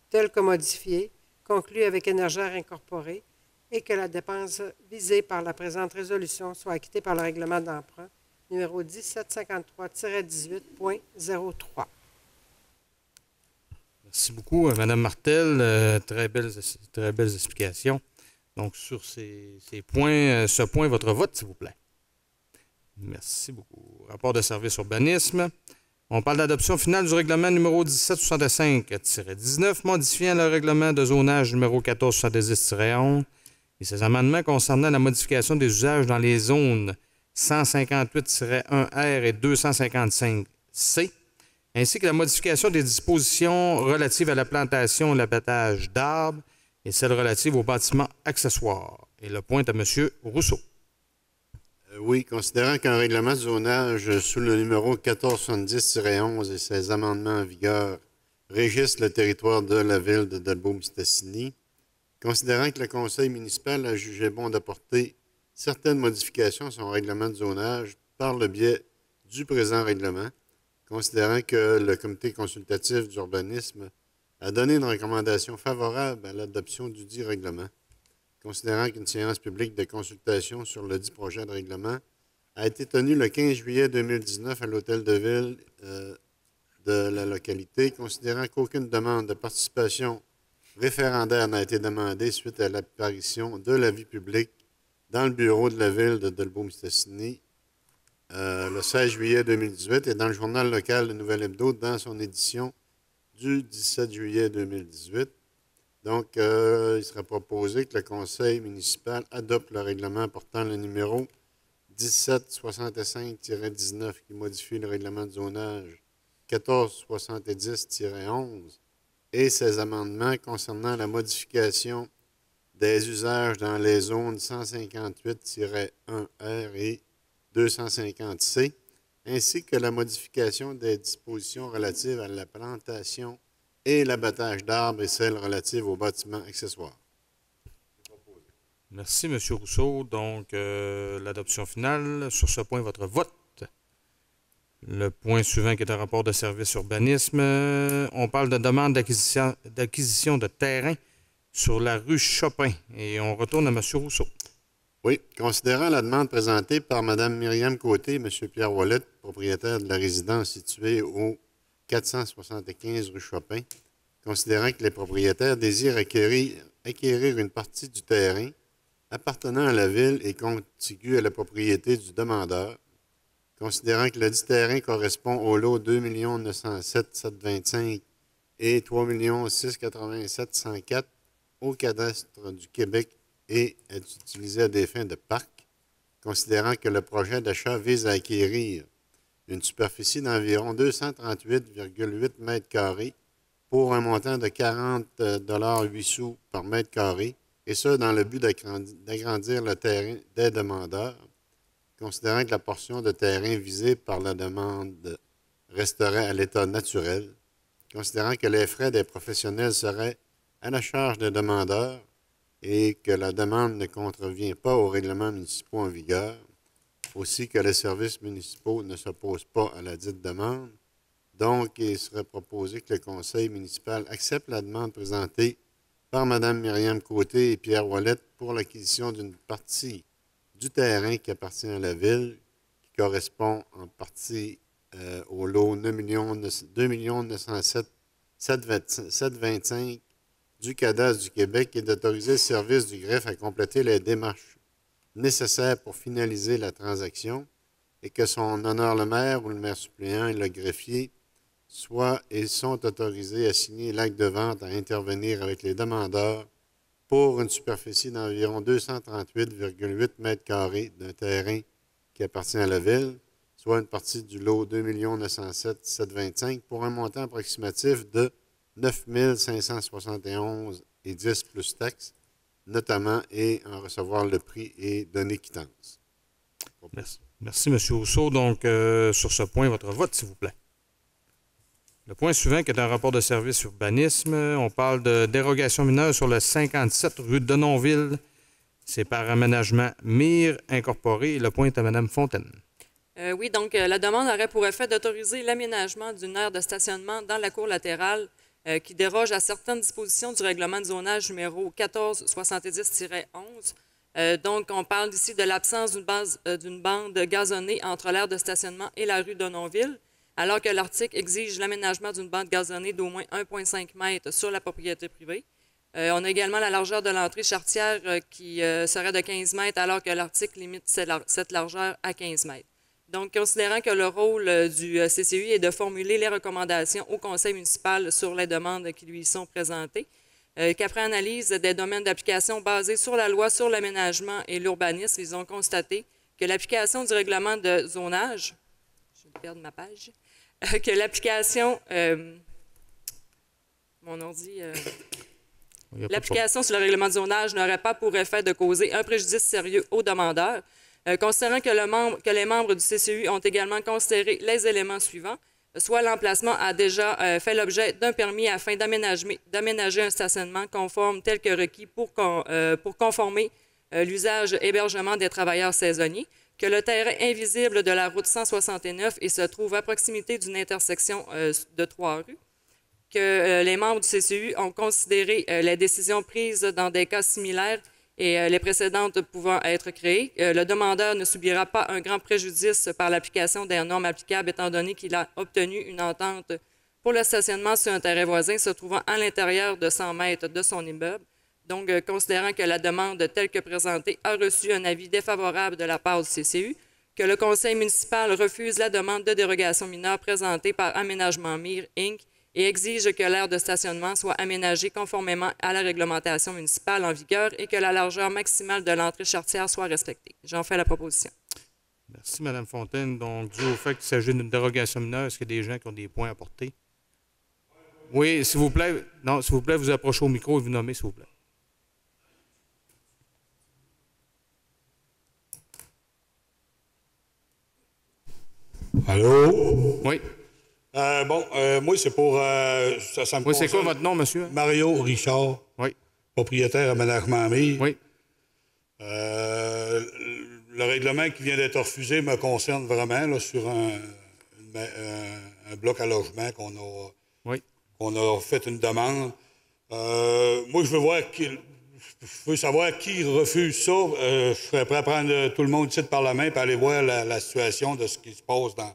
tel que modifié, conclu avec Énergère Incorporée, et que la dépense visée par la présente résolution soit acquittée par le règlement d'emprunt numéro 1753-18.03. Merci beaucoup, Mme Martel. Très belles explications. Donc, sur ce point, votre vote, s'il vous plaît. Merci beaucoup. Rapport de service urbanisme. On parle d'adoption finale du règlement numéro 1765-19, modifiant le règlement de zonage numéro 1470-11 et ses amendements concernant la modification des usages dans les zones 158-1R et 255C, ainsi que la modification des dispositions relatives à la plantation et l'abattage d'arbres et celles relatives aux bâtiments accessoires. Et le point à M. Rousseau. Oui, considérant qu'un règlement de zonage sous le numéro 1470-11 et ses amendements en vigueur régissent le territoire de la ville de Dolbeau-Mistassini, considérant que le conseil municipal a jugé bon d'apporter certaines modifications à son règlement de zonage par le biais du présent règlement, considérant que le comité consultatif d'urbanisme a donné une recommandation favorable à l'adoption du dit règlement, considérant qu'une séance publique de consultation sur le dit projet de règlement a été tenue le 15 juillet 2019 à l'hôtel de ville de la localité, considérant qu'aucune demande de participation référendaire n'a été demandée suite à l'apparition de l'avis public dans le bureau de la ville de Dolbeau-Mistassini le 16 juillet 2018 et dans le journal local de Nouvelle-Hebdo dans son édition du 17 juillet 2018. Donc, il serait proposé que le conseil municipal adopte le règlement portant le numéro 1765-19 qui modifie le règlement de zonage 1470-11 et ses amendements concernant la modification des usages dans les zones 158-1R et 250C, ainsi que la modification des dispositions relatives à la plantation et l'abattage d'arbres et celles relatives aux bâtiments accessoires. Merci, M. Rousseau. Donc, l'adoption finale. Sur ce point, votre vote. Le point suivant qui est un rapport de service urbanisme. On parle de demande d'acquisition de terrain sur la rue Chopin. Et on retourne à M. Rousseau. Oui, considérant la demande présentée par Mme Myriam Côté et M. Pierre Ouellette, propriétaire de la résidence située au 475 rue Chopin, considérant que les propriétaires désirent acquérir une partie du terrain appartenant à la ville et contigu à la propriété du demandeur, considérant que le dit terrain correspond au lot 2 907 725 et 3 687 104 au cadastre du Québec et est utilisé à des fins de parc, considérant que le projet d'achat vise à acquérir une superficie d'environ 238,8 mètres carrés pour un montant de 40,08 sous par mètre carré, et ce, dans le but d'agrandir le terrain des demandeurs, considérant que la portion de terrain visée par la demande resterait à l'état naturel, considérant que les frais des professionnels seraient à la charge des demandeurs et que la demande ne contrevient pas aux règlements municipaux en vigueur, aussi que les services municipaux ne s'opposent pas à la dite demande. Donc, il serait proposé que le conseil municipal accepte la demande présentée par Mme Myriam Côté et Pierre Ouellette pour l'acquisition d'une partie du terrain qui appartient à la ville, qui correspond en partie au lot 2 907 725 du cadastre du Québec et d'autoriser le service du greffe à compléter les démarches nécessaires pour finaliser la transaction et que son honneur le maire ou le maire suppléant et le greffier soient et sont autorisés à signer l'acte de vente, à intervenir avec les demandeurs pour une superficie d'environ 238,8 mètres carrés d'un terrain qui appartient à la Ville, soit une partie du lot 2 907 725 pour un montant approximatif de 9 571 et 10 plus taxes, notamment, et en recevoir le prix et donner quittance. Merci. Merci, M. Rousseau. Donc, sur ce point, votre vote, s'il vous plaît. Le point suivant, qui est un rapport de service urbanisme, on parle de dérogation mineure sur le 57 rue Denonville. C'est par aménagement MIR incorporé. Le point est à Mme Fontaine. Oui, donc la demande aurait pour effet d'autoriser l'aménagement d'une aire de stationnement dans la cour latérale qui déroge à certaines dispositions du règlement de zonage numéro 1470-11. Donc, on parle ici de l'absence d'une bande gazonnée entre l'aire de stationnement et la rue Denonville, alors que l'article exige l'aménagement d'une bande gazonnée d'au moins 1,5 m sur la propriété privée. On a également la largeur de l'entrée charretière qui serait de 15 m, alors que l'article limite cette largeur à 15 m. Donc, considérant que le rôle du CCU est de formuler les recommandations au conseil municipal sur les demandes qui lui sont présentées, qu'après analyse des domaines d'application basés sur la loi sur l'aménagement et l'urbanisme, ils ont constaté que l'application du règlement de zonage, je vais perdre ma page, que l'application, mon ordi, l'application sur le règlement de zonage n'aurait pas pour effet de causer un préjudice sérieux aux demandeurs, considérant que les membres du CCU ont également considéré les éléments suivants, soit l'emplacement a déjà fait l'objet d'un permis afin d'aménager un stationnement conforme tel que requis pour conformer l'usage hébergement des travailleurs saisonniers, que le terrain invisible de la route 169 et se trouve à proximité d'une intersection de 3 rues, que les membres du CCU ont considéré les décisions prises dans des cas similaires et les précédentes pouvant être créées. Le demandeur ne subira pas un grand préjudice par l'application des normes applicables étant donné qu'il a obtenu une entente pour le stationnement sur un terrain voisin se trouvant à l'intérieur de 100 mètres de son immeuble. Donc, considérant que la demande telle que présentée a reçu un avis défavorable de la part du CCU, que le conseil municipal refuse la demande de dérogation mineure présentée par Aménagement MIR, Inc., et exige que l'aire de stationnement soit aménagée conformément à la réglementation municipale en vigueur et que la largeur maximale de l'entrée charretière soit respectée. J'en fais la proposition. Merci, Mme Fontaine. Donc, dû au fait qu'il s'agit d'une dérogation mineure, est-ce qu'il y a des gens qui ont des points à porter? Oui, s'il vous plaît. Non, s'il vous plaît, vous approchez au micro et vous nommez, s'il vous plaît. Allô? Oui. Moi, c'est pour... ça me Oui, c'est quoi votre nom, monsieur? Mario Richard. Oui. Propriétaire Aménagement MIR. Oui. Le règlement qui vient d'être refusé me concerne vraiment là, sur un bloc à logement qu'on a fait une demande. Moi, je veux savoir qui refuse ça. Je serais prêt à prendre tout le monde ici par la main et aller voir la situation de ce qui se passe dans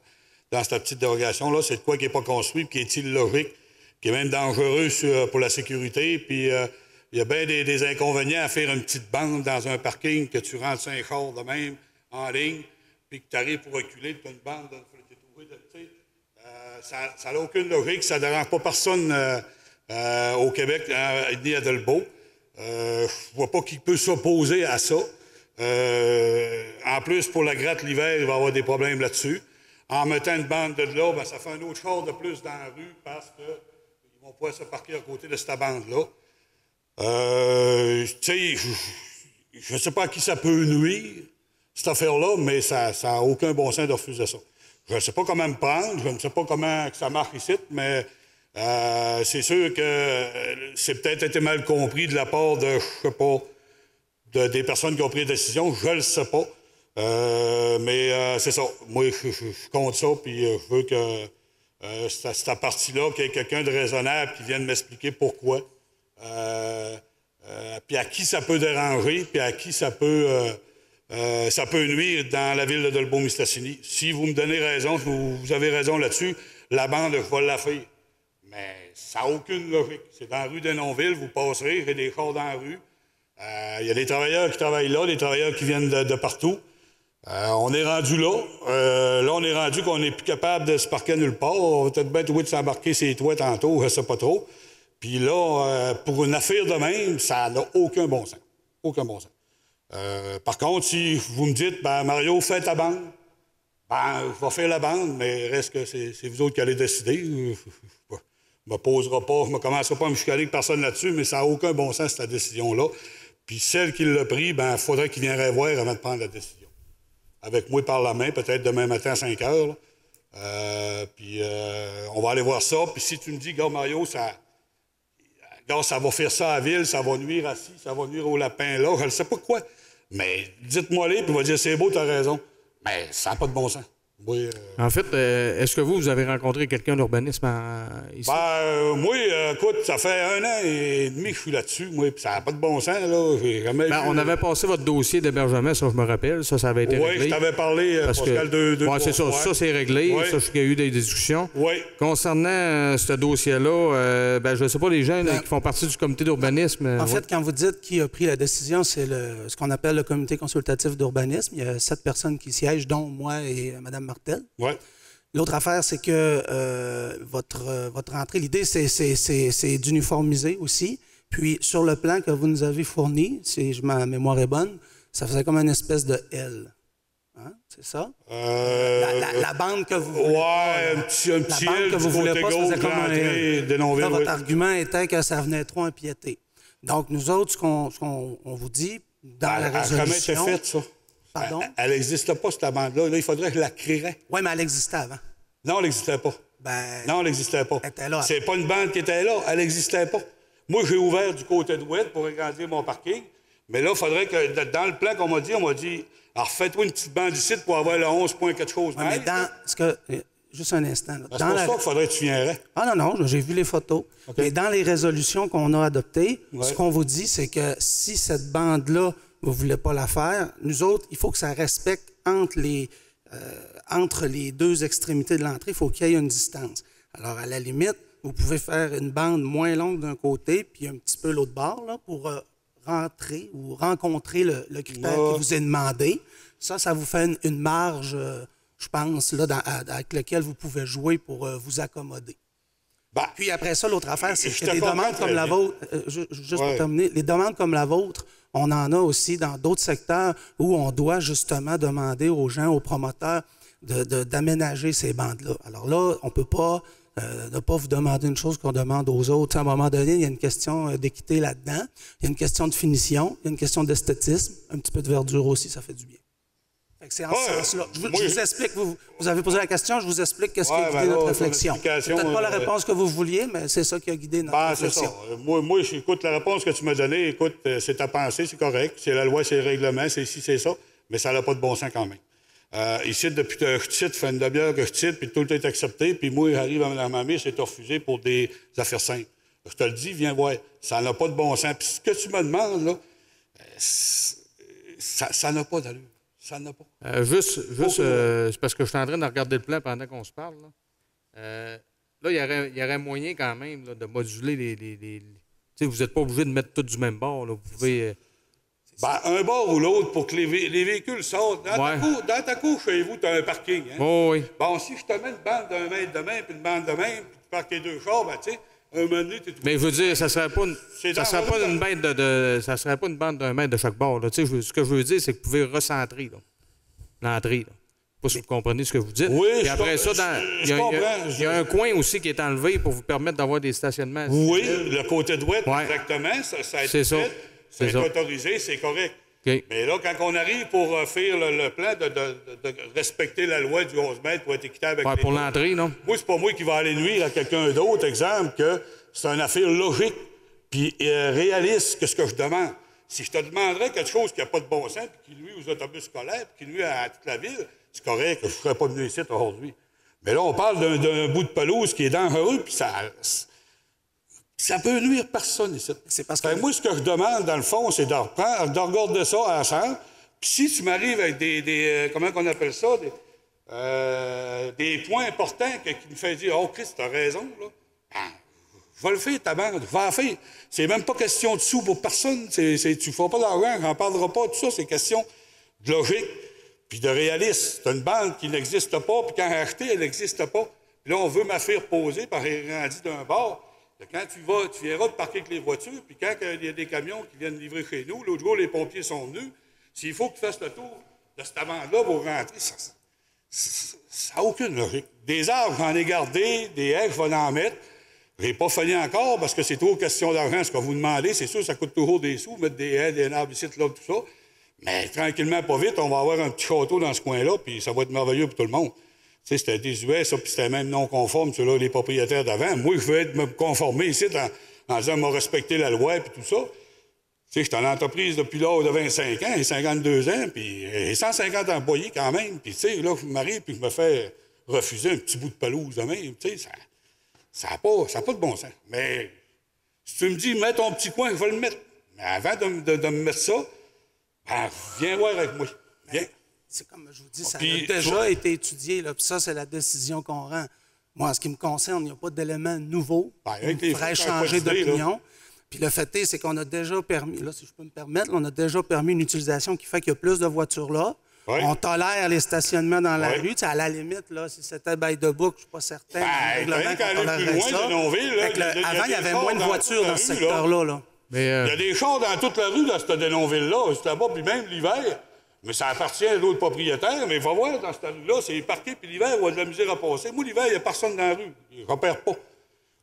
cette petite dérogation-là. C'est de quoi qui n'est pas construit, qui est illogique, qui est même dangereux pour la sécurité. Puis il y a bien des inconvénients à faire une petite bande dans un parking, que tu rentres 5 chars de même en ligne, puis que tu arrives pour reculer, tu as une bande, ça n'a aucune logique, ça ne dérange pas personne au Québec ni à Delbo. Je ne vois pas qui peut s'opposer à ça. En plus, pour la gratte l'hiver, il va y avoir des problèmes là-dessus. En mettant une bande de là, ben, ça fait un autre char de plus dans la rue parce qu'ils vont pouvoir se parquer à côté de cette bande-là. Tu sais, je ne sais pas à qui ça peut nuire, cette affaire-là, mais ça n'a aucun bon sens de refuser ça. Je ne sais pas comment me prendre, je ne sais pas comment que ça marche ici, mais c'est sûr que c'est peut-être été mal compris de la part de, je sais pas, des personnes qui ont pris la décision, je ne le sais pas. Mais c'est ça. Moi, je compte ça, puis je veux que cette partie-là, qu'il y ait quelqu'un de raisonnable qui vienne m'expliquer pourquoi. Puis à qui ça peut déranger, puis à qui ça peut nuire dans la ville de Dolbeau-Mistassini. Si vous me donnez raison, vous avez raison là-dessus, la bande, je vais la faire. Mais ça n'a aucune logique. C'est dans la rue d'Hénonville, vous passerez, il y a des chars dans la rue. Il y a des travailleurs qui travaillent là, des travailleurs qui viennent de partout. On est rendu là. Là, on est rendu qu'on n'est plus capable de se parquer nulle part. On va peut-être bien trouver de s'embarquer ses toits tantôt, je ne sais pas trop. Puis là, pour une affaire de même, ça n'a aucun bon sens. Aucun bon sens. Par contre, si vous me dites, ben Mario, fais ta bande, ben je vais faire la bande, mais reste que c'est vous autres qui allez décider. Je ne me poserai pas, je ne commencerai pas à me chicaner avec personne là-dessus, mais ça n'a aucun bon sens, cette décision-là. Puis celle qui l'a pris, ben il faudrait qu'il vienne voir avant de prendre la décision. Avec moi par la main, peut-être demain matin à 5 heures. Puis on va aller voir ça. Puis si tu me dis, gars, Mario, ça va faire ça à la ville, ça va nuire à ci, ça va nuire au lapin là, je ne sais pas quoi. Mais dites-moi-les, puis on va dire, c'est beau, tu as raison. Mais ça n'a pas de bon sens. Oui, En fait, est-ce que vous avez rencontré quelqu'un d'urbanisme ici? Moi, écoute, ça fait 1 an et demi que je suis là-dessus, moi, puis ça n'a pas de bon sens, là. J'ai jamais vu, on avait passé votre dossier d'hébergement, ça, je me rappelle. Ça avait été réglé. Oui, je t'avais parlé, Pascal, Oui, c'est ça. Ça, c'est réglé. Oui. Ça, je sais qu'il y a eu des discussions. Oui. Concernant ce dossier-là, je ne sais pas, les gens qui font partie du comité d'urbanisme... En fait, quand vous dites qui a pris la décision, c'est ce qu'on appelle le comité consultatif d'urbanisme. Il y a 7 personnes qui siègent, dont moi et Mme Martel. Ouais. L'autre affaire, c'est que votre entrée, l'idée, c'est d'uniformiser aussi. Puis, sur le plan que vous nous avez fourni, si ma mémoire est bonne, ça faisait comme une espèce de L. Hein? C'est ça? La bande que vous voulez pas. Un petit L que vous voulez pas, ça faisait comme un L. Là, votre argument était que ça venait trop empiéter. Donc, nous autres, ce qu'on vous dit, dans la résolution... Comment était faite, ça? Pardon? Elle n'existe pas, cette bande-là. Là, il faudrait que je la créerais. Oui, mais elle existait avant. Non, elle n'existait pas. Non, elle n'existait pas. Elle était là. C'est pas une bande qui était là. Elle n'existait pas. Moi, j'ai ouvert du côté de l'ouest pour agrandir mon parking. Mais là, il faudrait que, dans le plan qu'on m'a dit, alors faites-toi une petite bande ici pour avoir le 11 points quelque chose. Ouais, mais juste un instant. C'est pour ça qu'il faudrait que tu viendrais. Ah non, j'ai vu les photos. Okay. Mais dans les résolutions qu'on a adoptées, ce qu'on vous dit, c'est que si cette bande-là, vous ne voulez pas la faire, nous autres, il faut que ça respecte entre les 2 extrémités de l'entrée, il faut qu'il y ait une distance. Alors, à la limite, vous pouvez faire une bande moins longue d'un côté, puis un petit peu l'autre bord, là, pour rentrer ou rencontrer le critère qui vous est demandé. Ça vous fait une marge, je pense, là, avec laquelle vous pouvez jouer pour vous accommoder. Puis après ça, l'autre affaire, c'est que des demandes comme la vôtre, juste pour terminer, les demandes comme la vôtre, on en a aussi dans d'autres secteurs où on doit justement demander aux gens, aux promoteurs, d'aménager ces bandes-là. Alors là, on ne peut pas ne pas vous demander une chose qu'on demande aux autres. À un moment donné, il y a une question d'équité là-dedans, il y a une question de finition, il y a une question d'esthétisme, un petit peu de verdure aussi, ça fait du bien. C'est en ce sens-là. Je vous explique, vous avez posé la question, je vous explique qu'est-ce qui a guidé notre réflexion. C'est peut-être pas la réponse que vous vouliez, mais c'est ça qui a guidé notre réflexion. C'est ça. Moi, écoute, la réponse que tu m'as donnée, écoute, c'est ta pensée, c'est correct. C'est la loi, c'est le règlement, c'est ici, c'est ça, mais ça n'a pas de bon sens quand même. Ici, depuis que je titre, fait une demi-heure que je titre, puis tout est accepté, puis moi, j'arrive à ma mère, c'est refusé pour des affaires simples. Je te le dis, viens voir, ça n'a pas de bon sens. Puis ce que tu me demandes, là, ça n'a pas d'allure. Ça n'a pas. C'est parce que je suis en train de regarder le plan pendant qu'on se parle. Là, il y aurait moyen quand même là, de moduler les... vous n'êtes pas obligé de mettre tout du même bord. Là. Vous pouvez... un bord ou l'autre pour que les véhicules sortent. Dans ta cour chez vous, tu as un parking. Hein? Oh, oui. Bon, si je te mets une bande d'1 mètre de main, puis une bande de main, puis tu parques les 2 chars, tu sais, un moment donné, tu es tout. Mais je veux dire, ça serait pas une bande d'1 mètre de chaque bord. Là. Ce que je veux dire, c'est que vous pouvez recentrer l'entrée. Pas si vous comprenez ce que vous dites. Oui, et après ça, il y a un coin aussi qui est enlevé pour vous permettre d'avoir des stationnements. Oui, le côté droit, exactement. Ça a été fait. C'est autorisé, c'est correct. Okay. Mais là, quand on arrive pour faire le plan de respecter la loi du 11 mètres pour être équitable avec pour l'entrée, non? Moi, c'est pas moi qui va aller nuire à quelqu'un d'autre, exemple, que c'est une affaire logique puis réaliste que ce que je demande. Si je te demanderais quelque chose qui n'a pas de bon sens puis qui nuit aux autobus scolaires puis qui nuit à toute la ville, c'est correct que je ne serais pas venu ici aujourd'hui. Mais là, on parle d'un bout de pelouse qui est dangereux puis ça peut nuire personne ici. C'est parce que... Moi, ce que je demande, dans le fond, c'est de regarder ça ensemble. Puis si tu m'arrives avec des comment on appelle ça, des points importants qui me fait dire « Oh, Christ, t'as raison, là. » Je vais le faire, ta bande. Je vais la faire. C'est même pas question de sous pour personne. Tu ne feras pas d'argent, j'en parlerai pas, tout ça. C'est question de logique puis de réalisme. C'est une bande qui n'existe pas, puis quand elle a acheté, elle n'existe pas. Puis là, on veut ma faire poser par les rendis d'un bord. Quand tu vas, tu verras de parquer avec les voitures, puis quand il y a des camions qui viennent livrer chez nous, l'autre jour, les pompiers sont venus. S'il faut que tu fasses le tour de cette bande-là pour rentrer, ça n'a aucune logique. Des arbres, j'en ai gardé, des haies, je vais en mettre. Je n'ai pas fallu encore parce que c'est trop question d'argent. Ce que vous demandez, c'est sûr, ça coûte toujours des sous, mettre des haies, des arbres ici, là, tout ça. Mais tranquillement, pas vite, on va avoir un petit château dans ce coin-là, puis ça va être merveilleux pour tout le monde. Tu sais, c'était désuet, ça, puis c'était même non conforme, ceux-là, les propriétaires d'avant. Moi, je veux me conformer ici en disant, m'a respecté la loi, puis tout ça. Tu sais, j'étais en entreprise depuis l'âge de 25 ans, et 52 ans, puis 150 employés quand même. Puis, tu sais, là, je m'arrive, puis je me fais refuser un petit bout de pelouse de même. Tu sais, ça n'a pas de bon sens. Mais si tu me dis, mets ton petit coin, je vais le mettre. Mais avant de me mettre ça, ben, viens voir avec moi. Viens. C'est comme je vous dis, ça a déjà été étudié, là, puis ça, c'est la décision qu'on rend. Moi, en ce qui me concerne, il n'y a pas d'éléments nouveaux qui me feraient changer d'opinion. Puis le fait est, c'est qu'on a déjà permis, là, si je peux me permettre, on a déjà permis une utilisation qui fait qu'il y a plus de voitures là. Oui. On tolère les stationnements dans la rue. À la limite, là, si c'était by the book, je ne suis pas certain. Avant, il y avait moins de voitures dans ce secteur-là. Là. Il y a des chars dans toute la rue, dans cette Denonville-là. C'est là-bas, puis même l'hiver. Mais ça appartient à l'autre propriétaire. Mais il va voir, dans cette rue-là, c'est parqué, puis l'hiver, il va de la misère à passer. Moi, l'hiver, il n'y a personne dans la rue. Je ne repère pas.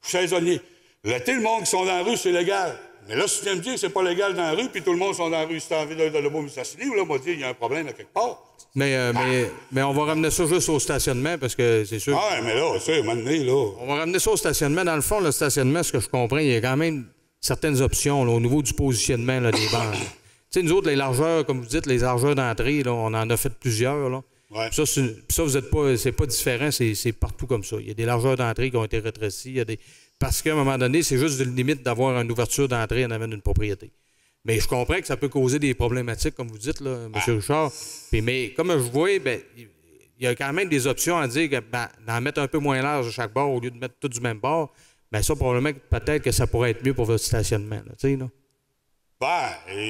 Je suis saisonnier. L'été, le monde qui sont dans la rue, c'est légal. Mais là, si tu viens me dire que c'est pas légal dans la rue, puis tout le monde sont dans la rue, c'est en ville de Lebaume-Mistassini, là, on va dire qu'il y a un problème à quelque part. Mais on va ramener ça juste au stationnement, parce que c'est sûr. Ah, mais là, tu sais, à un moment donné, là. On va ramener ça au stationnement. Dans le fond, le stationnement, ce que je comprends, il y a quand même certaines options là, au niveau du positionnement là, des bandes. Tu sais, nous autres, les largeurs, comme vous dites, les largeurs d'entrée, là, on en a fait plusieurs. Là. Ouais. Ça, vous êtes pas, c'est pas différent, c'est partout comme ça. Il y a des largeurs d'entrée qui ont été rétrécies. Parce qu'à un moment donné, c'est juste une limite d'avoir une ouverture d'entrée en avant d'une propriété. Mais je comprends que ça peut causer des problématiques, comme vous dites, là, M. Richard. Mais comme je vois, il y a quand même des options à dire d'en mettre un peu moins large à chaque bord au lieu de mettre tout du même bord. Bien, ça, probablement, peut-être que ça pourrait être mieux pour votre stationnement. Là.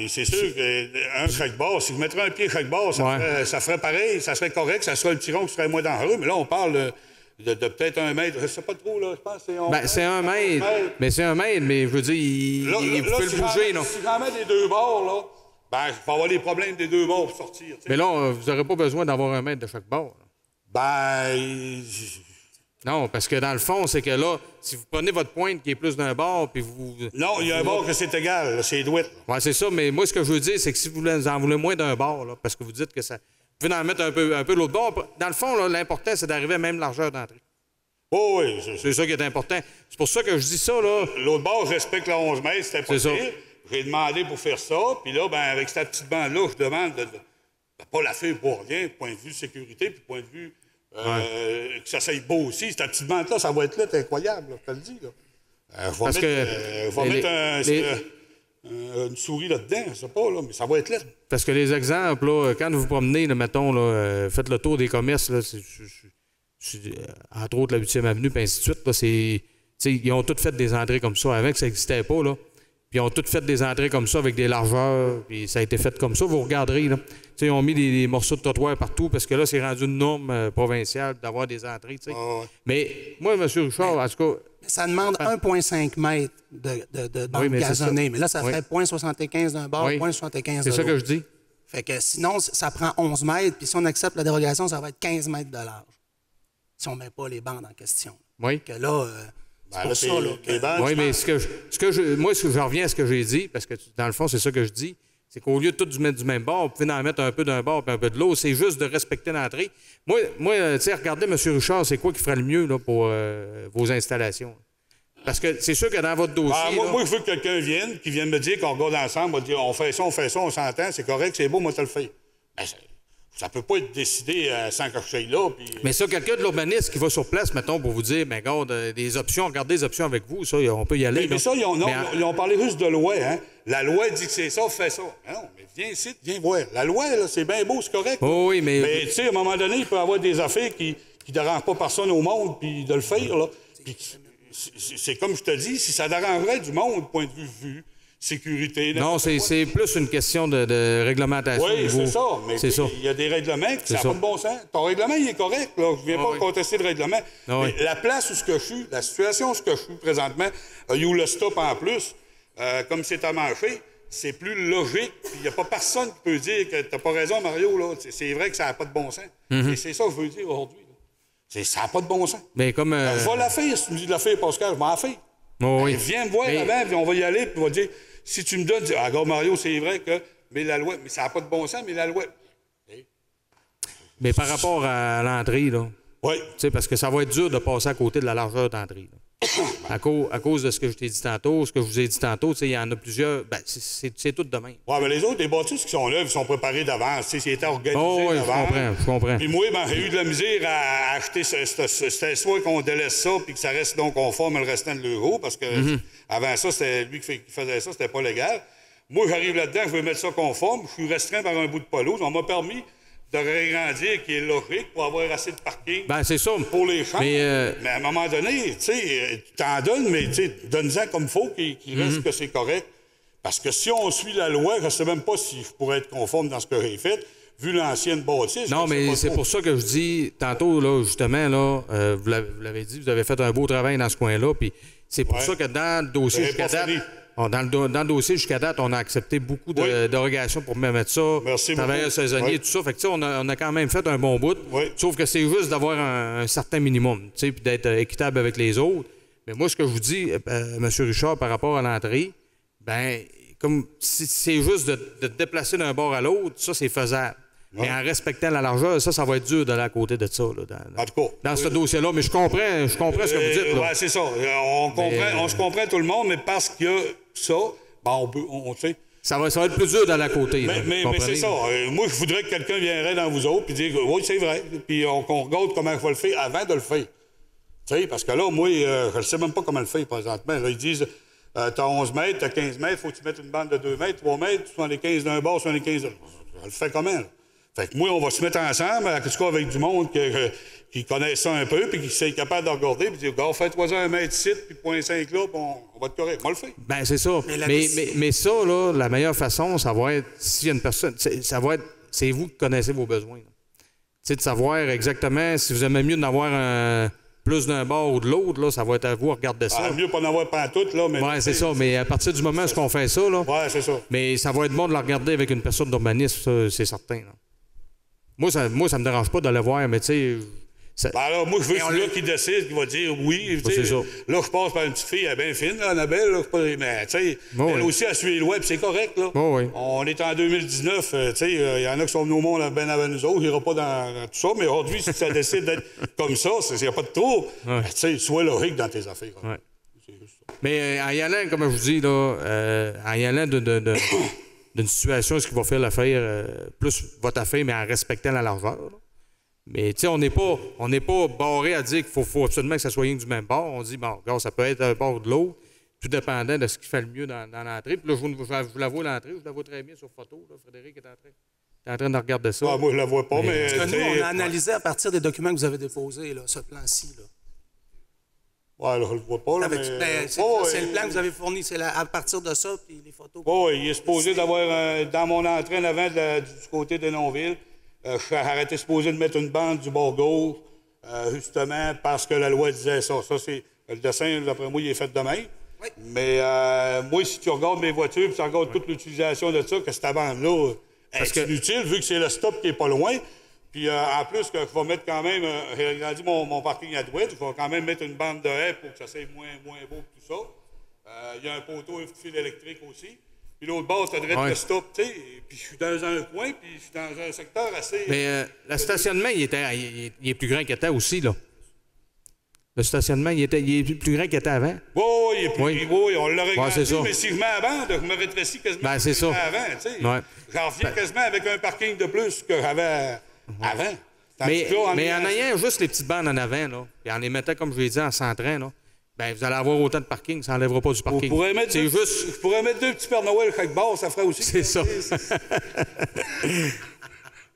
C'est sûr qu'un chaque bord, si vous mettriez un pied chaque bord, ça ferait pareil, ça serait correct, ça serait le petit rond qui serait moins dangereux. Mais là, on parle de peut-être 1 mètre. Je ne sais pas trop, là. Je pense que c'est c'est 1 mètre. Mais c'est 1 mètre, mais je veux dire, il faut le bouger, non? Si j'en mets des deux bords, là, je vais avoir des problèmes des deux bords pour sortir. T'sais. Mais là, vous n'aurez pas besoin d'avoir 1 mètre de chaque bord. Non, parce que dans le fond, c'est que là, si vous prenez votre pointe qui est plus d'un bord, puis vous... Non, il y a un bord que c'est égal, là, c'est douette. Oui, c'est ça, mais moi, ce que je veux dire, c'est que si vous en voulez moins d'un bord, là, parce que vous dites que ça... Vous pouvez en mettre un peu de l'autre bord. Dans le fond, l'important, c'est d'arriver à même largeur d'entrée. Oh oui. C'est ça qui est important. C'est pour ça que je dis ça, là. L'autre bord, je respecte la 11 mètres, c'était pas pire. J'ai demandé pour faire ça, puis là, avec cette petite bande-là, je demande de pas la faire pour rien, point de vue sécurité, puis point de vue... que ça soit beau aussi. Cette petite bande-là, ça va être là, c'est incroyable, là, je te le dis. Je vais mettre une souris là-dedans, je sais pas, là, mais ça va être là. Parce que les exemples, là, quand vous promenez, là, mettons, là, faites le tour des commerces, là, entre autres la 8e avenue, puis ainsi de suite, là, ils ont toutes fait des entrées comme ça. Avant que ça n'existait pas, là. Puis ils ont toutes fait des entrées comme ça avec des largeurs, puis ça a été fait comme ça. Vous regarderez, là. Ils ont mis des morceaux de trottoir partout parce que là, c'est rendu une norme provinciale d'avoir des entrées. Mais moi, M. Richard, en tout cas... Ça demande 1,5 mètre de bande gazonnée. Mais là, ça ferait 0,75 d'un bord, 0,75 de l'autre. C'est ça que je dis. Fait que sinon, ça prend 11 mètres. Puis si on accepte la dérogation, ça va être 15 mètres de large. Si on ne met pas les bandes en question. Oui. Que là... c'est pour ça, là. Oui, mais moi, je reviens à ce que j'ai dit, parce que dans le fond, c'est ça que je dis, c'est qu'au lieu de tout mettre du même bord, vous pouvez en mettre un peu d'un bord et un peu de l'autre, c'est juste de respecter l'entrée. Moi tu sais, regardez, M. Richard, c'est quoi qui ferait le mieux là, pour vos installations? Parce que c'est sûr que dans votre dossier... moi, je veux que quelqu'un vienne, qui vienne me dire qu'on regarde ensemble, on va dire, on fait ça, on s'entend, c'est correct, c'est beau, moi, je le fais. Ça peut pas être décidé sans que je sois là. Puis... Mais ça, quelqu'un de l'urbaniste qui va sur place, mettons, pour vous dire, regarde, des options, regardez des options avec vous, ça, on peut y aller. Mais ça, ils ont parlé juste de loi, hein. La loi dit que c'est ça, fais ça. Non, mais viens ici, viens voir. La loi, là, c'est bien beau, c'est correct. Oh, oui, mais tu sais, à un moment donné, il peut y avoir des affaires qui ne dérangent pas personne au monde, puis de le faire, là. Puis, c'est comme je te dis, si ça dérangerait du monde, point de vue sécurité. Non, c'est plus une question de réglementation. Oui, c'est ça. Mais il y a des règlements qui n'ont pas de bon sens. Ton règlement, il est correct. Là. Je ne viens pas contester le règlement. Mais la place où je suis, la situation où je suis présentement, il y a eu le stop en plus, comme c'est à marcher, c'est plus logique. Il n'y a pas personne qui peut dire que tu n'as pas raison, Mario. Là. C'est vrai que ça n'a pas de bon sens. Et c'est ça que je veux dire aujourd'hui. Ça n'a pas de bon sens. Mais comme. Je vais la faire. Si tu me dis de la faire, Pascal, je m'en fais. Oui. Viens me voir avant, puis on va y aller, puis on va dire. Si tu me donnes, regarde Mario, c'est vrai que, mais la loi, mais ça n'a pas de bon sens, mais la loi. Mais par rapport à l'entrée, là. Oui. Tu sais, parce que ça va être dur de passer à côté de la largeur d'entrée. À cause de ce que je t'ai dit tantôt, ce que je vous ai dit tantôt, tu sais, il y en a plusieurs. Ben, c'est tout de même. Oui, mais les autres, les bâtisses qui sont là, ils sont préparés d'avance. Tu sais, ils étaient organisés oui, d'avance. Je comprends. Puis moi, ben, j'ai eu de la misère à acheter. C'était soit qu'on délaisse ça, puis que ça reste non conforme le restant de l'euro, parce que avant ça, c'était lui qui faisait ça, c'était pas légal. Moi, j'arrive là-dedans, je veux mettre ça conforme. Je suis restreint par un bout de pelouse. On m'a permis de réagrandir, qui est logique, pour avoir assez de parking c'est ça. pour les chambres. Mais à un moment donné, tu sais, tu t'en donnes, mais donne-en comme il faut, qu'il reste que c'est correct. Parce que si on suit la loi, je ne sais même pas si je pourrais être conforme dans ce que j'ai fait, vu l'ancienne bâtisse. Non, mais c'est pour ça que je dis, tantôt, là, justement, là, vous l'avez dit, vous avez fait un beau travail dans ce coin-là, puis c'est pour ça que dans le dossier jusqu'à date... Dans le dossier jusqu'à date, on a accepté beaucoup de dérogations pour me mettre ça. Merci travailleurs beaucoup. saisonniers, tout ça. Fait que, on a quand même fait un bon bout. Sauf que c'est juste d'avoir un certain minimum, puis d'être équitable avec les autres. Mais moi, ce que je vous dis, M. Richard, par rapport à l'entrée, comme c'est juste de te déplacer d'un bord à l'autre, ça, c'est faisable. Mais en respectant la largeur, ça va être dur d'aller à côté de ça. Là, en tout cas, dans ce dossier-là. Mais je comprends ce que vous dites. Oui, c'est ça. On se comprend tout le monde, mais parce qu'il y a ça, on sait. Ça va être plus dur d'aller à côté. Mais c'est ça. Moi, je voudrais que quelqu'un viendrait dans vous autres et dire oui, c'est vrai. Puis qu'on regarde comment je vais le faire avant de le faire. Tu sais, parce que là, moi, je ne sais même pas comment le faire présentement. Là, ils disent t'as 11 mètres, t'as 15 mètres, faut que tu mettes une bande de 2 mètres, 3 mètres, 75 d'un bord, 75 de l'autre. Je le fais comment, là? Fait que moi, on va se mettre ensemble, avec du monde qui connaît ça un peu, puis qui est capable de regarder, puis dire, gars, fais-toi un mètre ici, puis 0.5 là, puis on va être correct. On va le faire. C'est ça. Mais ça, là, la meilleure façon, ça va être, s'il y a une personne, c'est vous qui connaissez vos besoins. Tu sais, de savoir exactement si vous aimez mieux d'avoir plus d'un bord ou de l'autre, là, ça va être à vous de regarder ça. Mieux pas en avoir pantoute, là. Oui, c'est ça. Mais à partir du moment où on fait ça, là. Oui, c'est ça. Mais ça va être bon de la regarder avec une personne d'urbanisme, ça, c'est certain. Là. Moi, ça me dérange pas de le voir, mais tu sais. Alors, moi, je veux celui-là qui décide, qui va dire oui. C'est ça. Là, je passe par une petite fille, elle est bien fine, là, Annabelle. Là, mais, tu sais, elle aussi a suivi les lois, puis c'est correct, là. On est en 2019, tu sais, il y en a qui sont venus au monde bien avant nous autres, il n'ira pas dans tout ça, mais aujourd'hui, si ça décide d'être comme ça, il n'y a pas de trouble. Tu sais, sois logique dans tes affaires. Ouais. C'est juste ça. Mais en y allant, comme je vous dis, là, en y allant d'une situation, ce qui va faire l'affaire, plus votre affaire, mais en respectant la largeur. Là. Mais tu sais, on n'est pas barré à dire qu'il faut absolument que ça soit du même bord. On dit, bon, regarde, ça peut être un bord ou de l'autre, tout dépendant de ce qui fait le mieux dans l'entrée. Puis là, je vous la vois l'entrée, je la vois très bien sur photo. Là. Frédéric est en train de regarder ça. Ah, moi, je la vois pas, mais... Parce que nous, on a analysé à partir des documents que vous avez déposés, là, ce plan-ci. Là. Ouais, là, je le vois pas, là, mais... c'est le plan que vous avez fourni, c'est à partir de ça, puis les photos... Oui, il est supposé d'avoir, dans mon entrée en avant du côté de Nonville, je suis arrêté supposé de mettre une bande du bord gauche, justement parce que la loi disait ça. Ça, c'est le dessin, d'après moi, il est fait de même. Oui. Mais moi, si tu regardes mes voitures, puis tu regardes toute l'utilisation de ça, que cette bande-là est inutile, vu que c'est le stop qui est pas loin. Puis en plus, que je vais mettre quand même, j'ai agrandi mon parking à droite, je vais quand même mettre une bande de haies pour que ça soit moins beau que tout ça. Il y a un poteau, un fil électrique aussi. Puis l'autre bord, tu as le stop, tu sais. Puis je suis dans un coin, puis je suis dans un secteur assez... Mais le stationnement, il est plus grand qu'il était aussi, là. Le stationnement, il est plus grand qu'il était avant. Oui, il est plus oui, on l'aurait grandi, ça. mais si je mets à bande, je me rétrécis quasiment c'est ça. avant, tu sais. J'en reviens quasiment avec un parking de plus que j'avais avant. Mais en ayant juste les petites bandes en avant, là, et en les mettant, comme je l'ai dit, en centrant, là, vous allez avoir autant de parking, ça n'enlèvera pas du parking. Je pourrais mettre 2 petits Père Noël chaque bord, ça ferait aussi. C'est ça.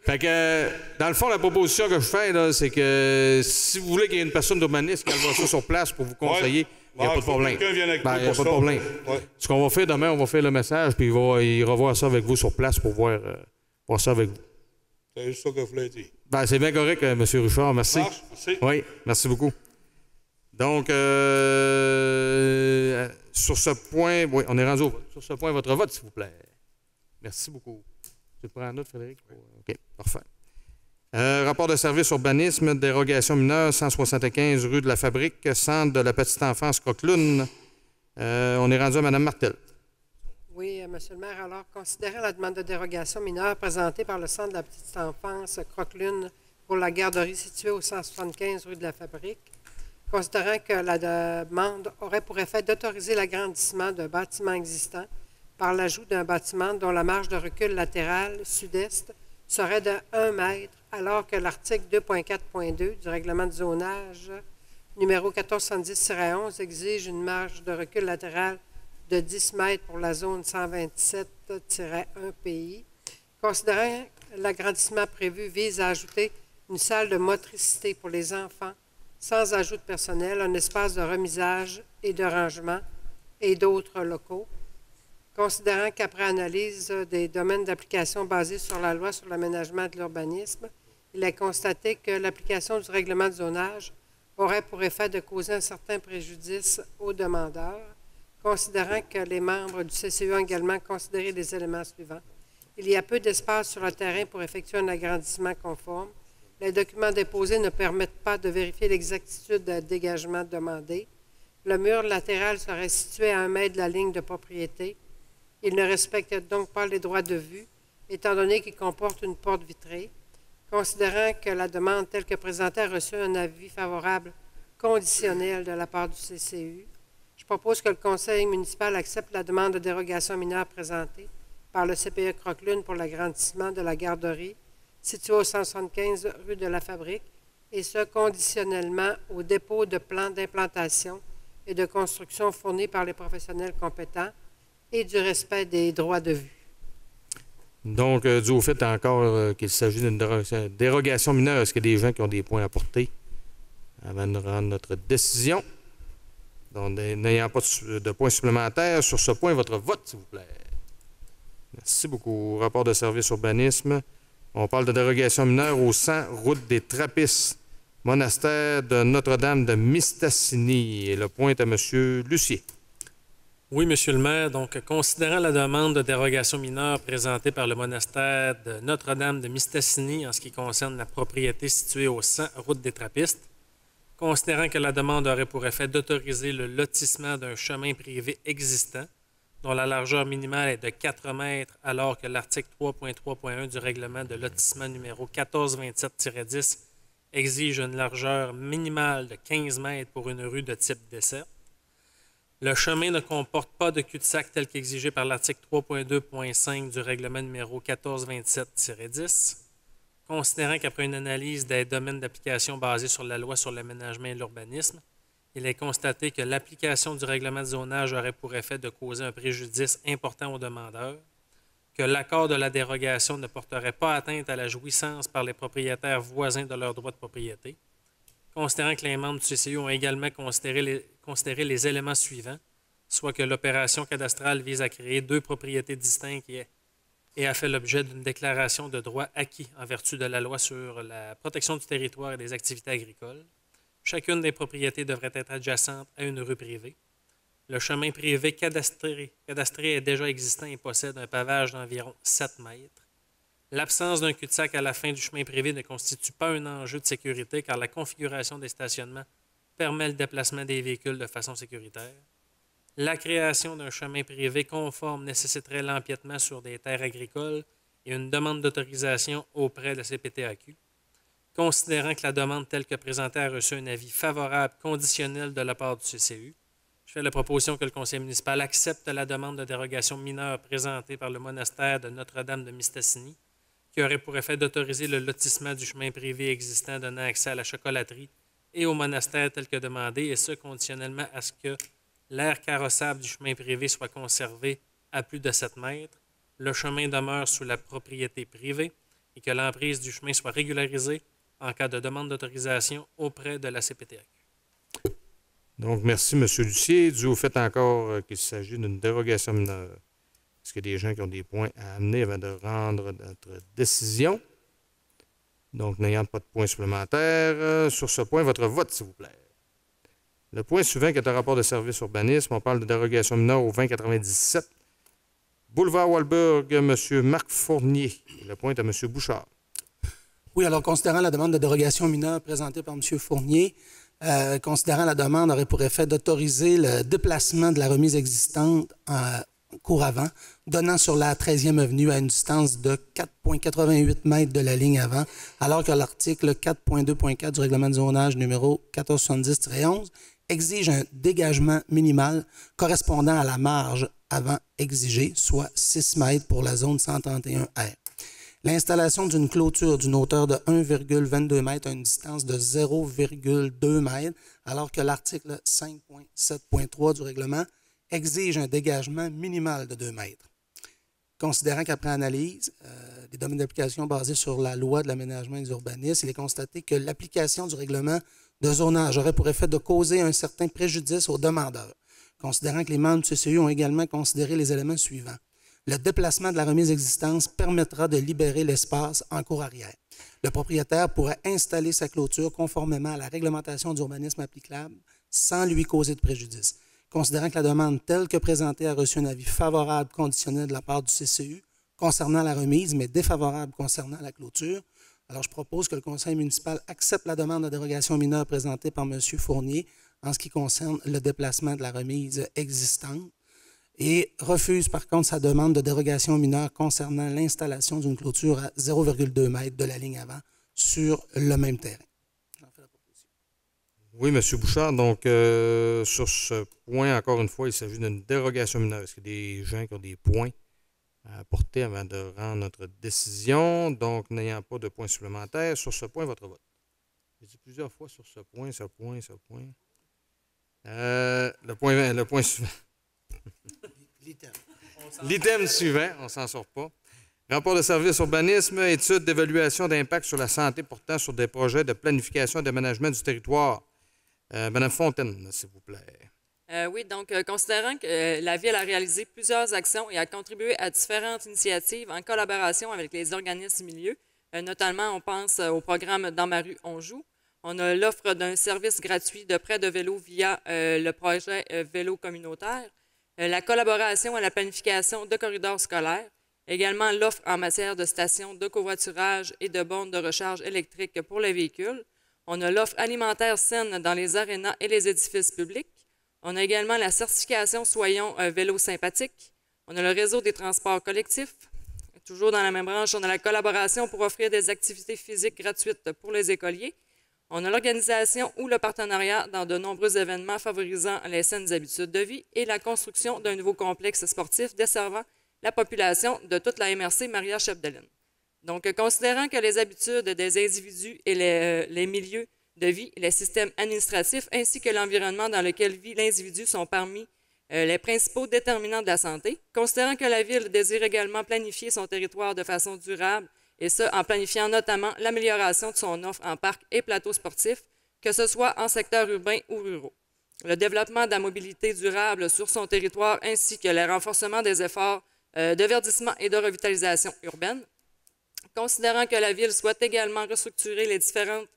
Fait que, dans le fond, la proposition que je fais, là, c'est que si vous voulez qu'il y ait une personne d'urbaniste qui va ça sur place pour vous conseiller, il n'y a pas de problème. Quelqu'un vienne avec Ben, nous il n'y a pour pas de ça. problème. Ouais. Ce qu'on va faire demain, on va faire le message, puis il revoit ça avec vous sur place pour voir ça avec vous. C'est juste ça que je voulais dire. Ben, c'est bien correct, M. Richard. Merci. Merci. Oui, merci beaucoup. Donc, sur ce point, oui, on est rendu au vote. Sur ce point, votre vote, s'il vous plaît. Merci beaucoup. Tu te prends en note, Frédéric? OK, parfait. Rapport de service urbanisme, dérogation mineure, 175 rue de la Fabrique, centre de la petite enfance Croquelune. On est rendu à Mme Martel. Oui, Monsieur le maire, alors, considérant la demande de dérogation mineure présentée par le Centre de la petite enfance Croquelune pour la garderie située au 175 rue de la Fabrique, considérant que la demande aurait pour effet d'autoriser l'agrandissement d'un bâtiment existant par l'ajout d'un bâtiment dont la marge de recul latérale sud-est serait de 1 mètre, alors que l'article 2.4.2 du règlement de zonage numéro 1470-11 exige une marge de recul latérale de 10 mètres pour la zone 127-1 pays. Considérant que l'agrandissement prévu vise à ajouter une salle de motricité pour les enfants sans ajout de personnel, un espace de remisage et de rangement et d'autres locaux. Considérant qu'après analyse des domaines d'application basés sur la loi sur l'aménagement et de l'urbanisme, il est constaté que l'application du règlement de zonage aurait pour effet de causer un certain préjudice aux demandeurs. Considérant que les membres du CCE ont également considéré les éléments suivants. Il y a peu d'espace sur le terrain pour effectuer un agrandissement conforme. Les documents déposés ne permettent pas de vérifier l'exactitude de dégagement demandé. Le mur latéral serait situé à 1 mètre de la ligne de propriété. Il ne respecte donc pas les droits de vue, étant donné qu'il comporte une porte vitrée. Considérant que la demande telle que présentée a reçu un avis favorable conditionnel de la part du CCU, je propose que le conseil municipal accepte la demande de dérogation mineure présentée par le CPE Croquelune pour l'agrandissement de la garderie située au 175 rue de la Fabrique, et ce conditionnellement au dépôt de plans d'implantation et de construction fournis par les professionnels compétents et du respect des droits de vue. Donc, dû au fait encore qu'il s'agit d'une dérogation mineure, est-ce qu'il y a des gens qui ont des points à apporter avant de rendre notre décision? Donc, n'ayant pas de points supplémentaires, sur ce point, votre vote, s'il vous plaît. Merci beaucoup. Rapport de service urbanisme. On parle de dérogation mineure au 100 route des Trappistes, monastère de Notre-Dame de Mistassini. Et le point est à M. Lucier. Oui, Monsieur le maire. Donc, considérant la demande de dérogation mineure présentée par le monastère de Notre-Dame de Mistassini en ce qui concerne la propriété située au 100 route des Trappistes, considérant que la demande aurait pour effet d'autoriser le lotissement d'un chemin privé existant dont la largeur minimale est de 4 mètres alors que l'article 3.3.1 du règlement de lotissement numéro 1427-10 exige une largeur minimale de 15 mètres pour une rue de type desserte. Le chemin ne comporte pas de cul-de-sac tel qu'exigé par l'article 3.2.5 du règlement numéro 1427-10. Considérant qu'après une analyse des domaines d'application basés sur la loi sur l'aménagement et l'urbanisme, il est constaté que l'application du règlement de zonage aurait pour effet de causer un préjudice important aux demandeurs, que l'accord de la dérogation ne porterait pas atteinte à la jouissance par les propriétaires voisins de leurs droits de propriété, considérant que les membres du CCU ont également considéré les éléments suivants, soit que l'opération cadastrale vise à créer 2 propriétés distinctes et a fait l'objet d'une déclaration de droit acquis en vertu de la loi sur la protection du territoire et des activités agricoles. Chacune des propriétés devrait être adjacente à une rue privée. Le chemin privé cadastré est déjà existant et possède un pavage d'environ 7 mètres. L'absence d'un cul-de-sac à la fin du chemin privé ne constitue pas un enjeu de sécurité car la configuration des stationnements permet le déplacement des véhicules de façon sécuritaire. La création d'un chemin privé conforme nécessiterait l'empiètement sur des terres agricoles et une demande d'autorisation auprès de la CPTAQ. Considérant que la demande telle que présentée a reçu un avis favorable conditionnel de la part du CCU, je fais la proposition que le conseil municipal accepte la demande de dérogation mineure présentée par le monastère de Notre-Dame de Mistassini, qui aurait pour effet d'autoriser le lotissement du chemin privé existant donnant accès à la chocolaterie et au monastère tel que demandé, et ce conditionnellement à ce que l'aire carrossable du chemin privé soit conservé à plus de 7 mètres, le chemin demeure sous la propriété privée et que l'emprise du chemin soit régularisée en cas de demande d'autorisation auprès de la CPTAQ. Donc, merci, M. Lucier. Dû au fait encore qu'il s'agit d'une dérogation mineure. Est-ce qu'il y a des gens qui ont des points à amener avant de rendre notre décision? Donc, n'ayant pas de points supplémentaires, sur ce point, votre vote, s'il vous plaît. Le point suivant qui est un rapport de service urbanisme, on parle de dérogation mineure au 2097. Boulevard Walburg, M. Marc Fournier. Le point est à M. Bouchard. Oui, alors considérant la demande de dérogation mineure présentée par M. Fournier, considérant la demande aurait pour effet d'autoriser le déplacement de la remise existante en cours avant, donnant sur la 13e avenue à une distance de 4,88 mètres de la ligne avant, alors que l'article 4.2.4 du règlement de zonage numéro 1470-11 exige un dégagement minimal correspondant à la marge avant exigée, soit 6 mètres pour la zone 131R. L'installation d'une clôture d'une hauteur de 1,22 mètres à une distance de 0,2 mètres, alors que l'article 5.7.3 du règlement exige un dégagement minimal de 2 mètres. Considérant qu'après analyse des domaines d'application basés sur la loi de l'aménagement et de l'urbanisme, il est constaté que l'application du règlement de zonage aurait pour effet de causer un certain préjudice aux demandeurs. Considérant que les membres du CCU ont également considéré les éléments suivants. Le déplacement de la remise existence permettra de libérer l'espace en cour arrière. Le propriétaire pourrait installer sa clôture conformément à la réglementation d'urbanisme applicable sans lui causer de préjudice. Considérant que la demande telle que présentée a reçu un avis favorable conditionnel de la part du CCU concernant la remise, mais défavorable concernant la clôture, alors je propose que le conseil municipal accepte la demande de dérogation mineure présentée par M. Fournier en ce qui concerne le déplacement de la remise existante et refuse par contre sa demande de dérogation mineure concernant l'installation d'une clôture à 0,2 mètres de la ligne avant sur le même terrain. Oui, M. Bouchard. Donc, sur ce point, encore une fois, il s'agit d'une dérogation mineure. Est-ce qu'il y a des gens qui ont des points à apporter avant de rendre notre décision? Donc, n'ayant pas de points supplémentaires, sur ce point, votre vote. J'ai dit plusieurs fois sur ce point, ce point, ce point. Le point suivant. L'item suivant, on ne s'en sort pas. Rapport de service urbanisme, étude d'évaluation d'impact sur la santé portant sur des projets de planification et d'aménagement du territoire. Mme Fontaine, s'il vous plaît. Oui, donc, considérant que la Ville a réalisé plusieurs actions et a contribué à différentes initiatives en collaboration avec les organismes milieux, notamment, on pense au programme Dans ma rue, on joue. On a l'offre d'un service gratuit de prêt de vélo via le projet Vélo communautaire, la collaboration à la planification de corridors scolaires, également l'offre en matière de stations de covoiturage et de bornes de recharge électrique pour les véhicules. On a l'offre alimentaire saine dans les arénas et les édifices publics. On a également la certification Soyons vélo sympathique. On a le réseau des transports collectifs. Toujours dans la même branche, on a la collaboration pour offrir des activités physiques gratuites pour les écoliers. On a l'organisation ou le partenariat dans de nombreux événements favorisant les saines habitudes de vie et la construction d'un nouveau complexe sportif desservant la population de toute la MRC Maria-Chapdelaine. Donc, considérant que les habitudes des individus et les milieux de vie, les systèmes administratifs ainsi que l'environnement dans lequel vit l'individu sont parmi les principaux déterminants de la santé, considérant que la Ville désire également planifier son territoire de façon durable, et ce, en planifiant notamment l'amélioration de son offre en parcs et plateaux sportifs, que ce soit en secteur urbain ou ruraux. Le développement de la mobilité durable sur son territoire ainsi que le renforcement des efforts de verdissement et de revitalisation urbaine. Considérant que la Ville souhaite également restructurer les différentes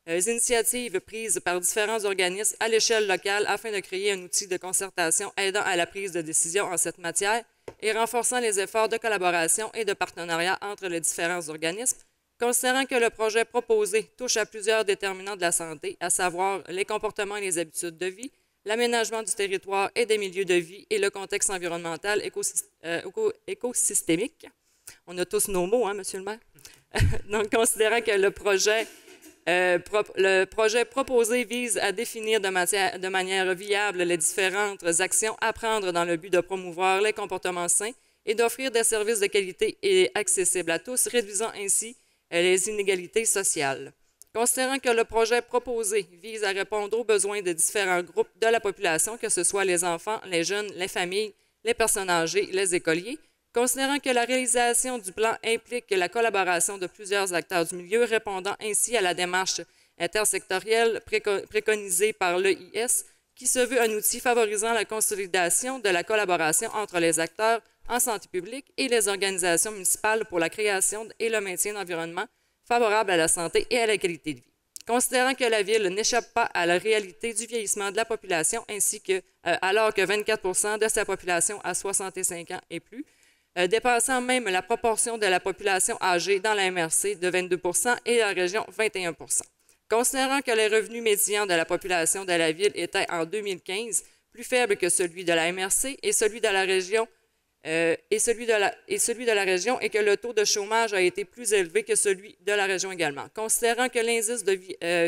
initiatives prises par différents organismes à l'échelle locale afin de créer un outil de concertation aidant à la prise de décision en cette matière et renforçant les efforts de collaboration et de partenariat entre les différents organismes, considérant que le projet proposé touche à plusieurs déterminants de la santé, à savoir les comportements et les habitudes de vie, l'aménagement du territoire et des milieux de vie et le contexte environnemental écosystémique. On a tous nos mots, hein, Monsieur le maire? Donc, considérant que le projet proposé vise à définir de manière viable les différentes actions à prendre dans le but de promouvoir les comportements sains et d'offrir des services de qualité et accessibles à tous, réduisant ainsi les inégalités sociales. Considérant que le projet proposé vise à répondre aux besoins de différents groupes de la population, que ce soit les enfants, les jeunes, les familles, les personnes âgées, les écoliers, Considérant que la réalisation du plan implique la collaboration de plusieurs acteurs du milieu, répondant ainsi à la démarche intersectorielle préconisée par l'EIS, qui se veut un outil favorisant la consolidation de la collaboration entre les acteurs en santé publique et les organisations municipales pour la création et le maintien d'environnements favorables à la santé et à la qualité de vie. Considérant que la Ville n'échappe pas à la réalité du vieillissement de la population, ainsi que, alors que 24 de sa population a 65 ans et plus, dépassant même la proportion de la population âgée dans la MRC de 22 et la région 21 Considérant que les revenus médians de la population de la Ville étaient en 2015 plus faibles que celui de la MRC et celui de la région, et que le taux de chômage a été plus élevé que celui de la région également. Considérant que l'indice de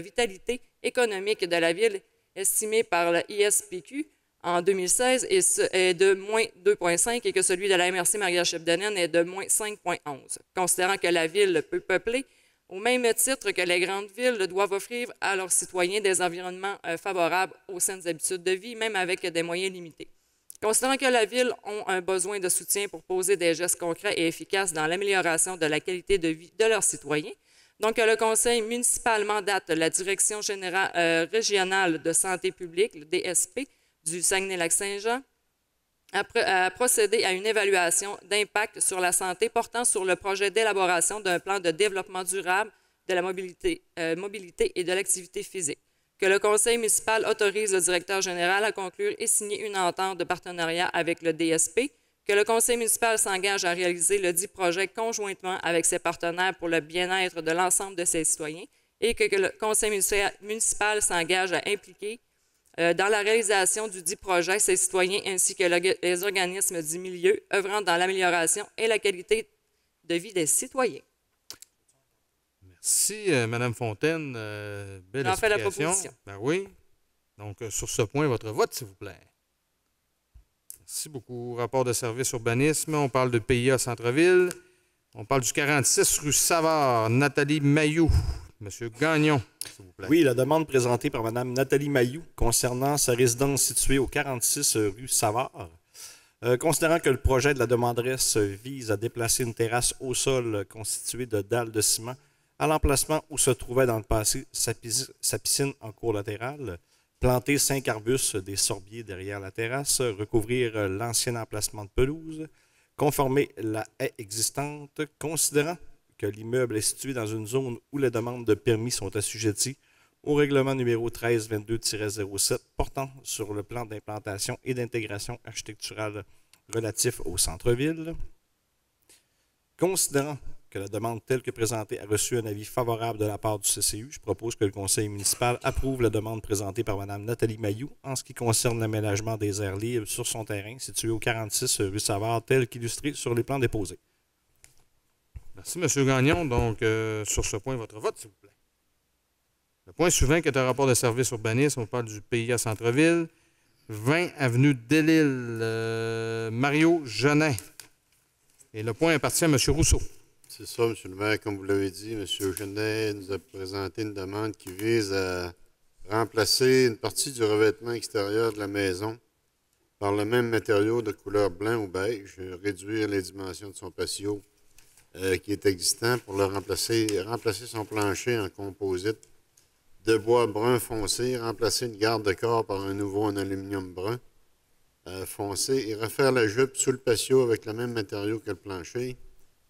vitalité économique de la Ville estimé par le ISPQ en 2016 est de moins 2,5 et que celui de la MRC Maria-Chapdelaine est de moins 5,11. Considérant que la Ville peu peuplée, au même titre que les grandes villes doivent offrir à leurs citoyens des environnements favorables aux saines habitudes de vie, même avec des moyens limités. Considérant que la Ville a un besoin de soutien pour poser des gestes concrets et efficaces dans l'amélioration de la qualité de vie de leurs citoyens, donc le Conseil municipal mandate la Direction générale régionale de santé publique, le DSP, du Saguenay-Lac-Saint-Jean, à procéder à une évaluation d'impact sur la santé portant sur le projet d'élaboration d'un plan de développement durable de la mobilité et de l'activité physique. Que le Conseil municipal autorise le directeur général à conclure et signer une entente de partenariat avec le DSP, que le Conseil municipal s'engage à réaliser le dit projet conjointement avec ses partenaires pour le bien-être de l'ensemble de ses citoyens et que le Conseil municipal s'engage à impliquer dans la réalisation du dit projet ses citoyens ainsi que les organismes du milieu œuvrant dans l'amélioration et la qualité de vie des citoyens. Merci, Mme Fontaine. Belle J'en fais la explication. proposition. Ben oui. Donc, sur ce point, votre vote, s'il vous plaît. Merci beaucoup. Rapport de service urbanisme. On parle de PIA Centre-Ville. On parle du 46 rue Savard. Nathalie Mailloux. Monsieur Gagnon, s'il vous plaît. Oui, la demande présentée par Mme Nathalie Mailloux concernant sa résidence située au 46 rue Savard. Considérant que le projet de la demanderesse vise à déplacer une terrasse au sol constituée de dalles de ciment à l'emplacement où se trouvait dans le passé sa piscine en cour latérale, planter 5 arbustes des sorbiers derrière la terrasse, recouvrir l'ancien emplacement de pelouse, conformer la haie existante, considérant que l'immeuble est situé dans une zone où les demandes de permis sont assujetties au règlement numéro 1322-07 portant sur le plan d'implantation et d'intégration architecturale relatif au centre-ville. Considérant que la demande telle que présentée a reçu un avis favorable de la part du CCU, je propose que le conseil municipal approuve la demande présentée par Mme Nathalie Mailloux en ce qui concerne l'aménagement des aires libres sur son terrain situé au 46 rue Savard, tel qu'illustré sur les plans déposés. Merci, M. Gagnon. Donc, sur ce point, votre vote, s'il vous plaît. Le point suivant, qui est un rapport de service urbanisme, on parle du PIA Centre-Ville, 20 avenue Delisle, Mario Genin. Et le point appartient à M. Rousseau. C'est ça, M. le maire. Comme vous l'avez dit, M. Genet nous a présenté une demande qui vise à remplacer une partie du revêtement extérieur de la maison par le même matériau de couleur blanc ou beige, réduire les dimensions de son patio qui est existant pour le remplacer son plancher en composite de bois brun foncé, remplacer une garde-corps par un nouveau en aluminium brun foncé et refaire la jupe sous le patio avec le même matériau que le plancher,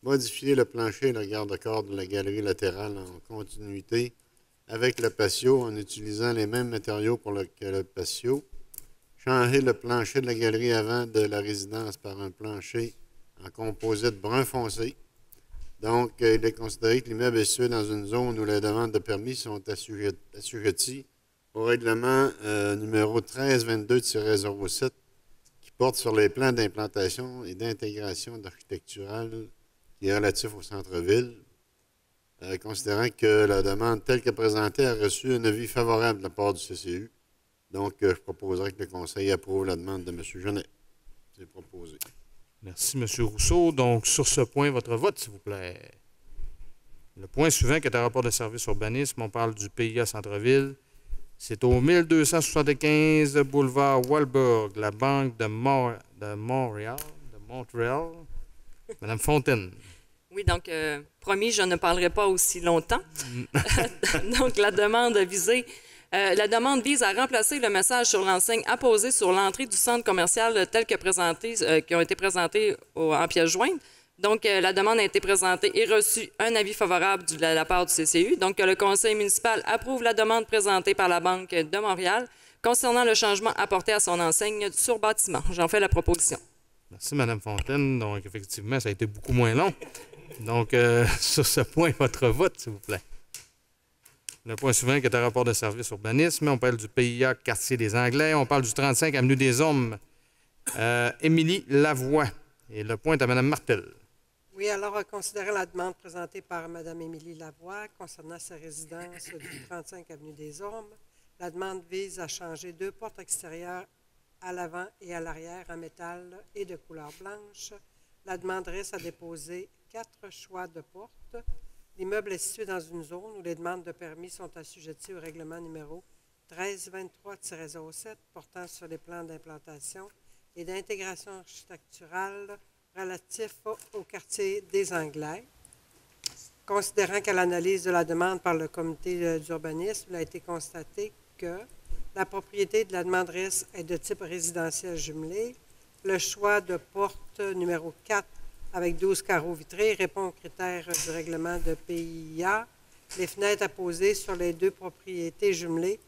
modifier le plancher et le garde-corps de la galerie latérale en continuité avec le patio en utilisant les mêmes matériaux que le patio, changer le plancher de la galerie avant de la résidence par un plancher en composite brun foncé. Donc, il est considéré que l'immeuble est situé dans une zone où les demandes de permis sont assujetties au règlement numéro 1322-07 qui porte sur les plans d'implantation et d'intégration architecturale qui est relatif au centre-ville, considérant que la demande telle que présentée a reçu un avis favorable de la part du CCU. Donc, je proposerai que le Conseil approuve la demande de M. Genet. C'est proposé. Merci, M. Rousseau. Donc, sur ce point, votre vote, s'il vous plaît. Le point suivant, qui est un rapport de service urbanisme, on parle du PIA Centre-Ville. C'est au 1275 boulevard Walburg, la Banque de Montréal. Madame Fontaine. Oui, donc, promis, je ne parlerai pas aussi longtemps. Donc, la demande vise à remplacer le message sur l'enseigne apposé sur l'entrée du centre commercial tel que présenté, qui ont été présentés en pièce jointe. Donc, la demande a été présentée et reçu un avis favorable de la part du CCU. Donc, le conseil municipal approuve la demande présentée par la Banque de Montréal concernant le changement apporté à son enseigne sur bâtiment. J'en fais la proposition. Merci, Mme Fontaine. Donc, effectivement, ça a été beaucoup moins long. Donc, sur ce point, votre vote, s'il vous plaît. Le point suivant qui est un rapport de service urbanisme. On parle du PIA Quartier des Anglais. On parle du 35 Avenue des Hommes. Émilie Lavoie. Et le point est à Mme Martel. Oui, alors, considérant la demande présentée par Mme Émilie Lavoie concernant sa résidence du 35 Avenue des Ormes, la demande vise à changer 2 portes extérieures à l'avant et à l'arrière en métal et de couleur blanche. La demanderesse a déposé 4 choix de portes. L'immeuble est situé dans une zone où les demandes de permis sont assujetties au règlement numéro 1323-07 portant sur les plans d'implantation et d'intégration architecturale relatifs au quartier des Anglais. Considérant qu'à l'analyse de la demande par le comité d'urbanisme, il a été constaté que la propriété de la demanderesse est de type résidentiel jumelé, le choix de porte numéro 4 avec 12 carreaux vitrés répond aux critères du règlement de PIA. Les fenêtres apposées sur les 2 propriétés jumelées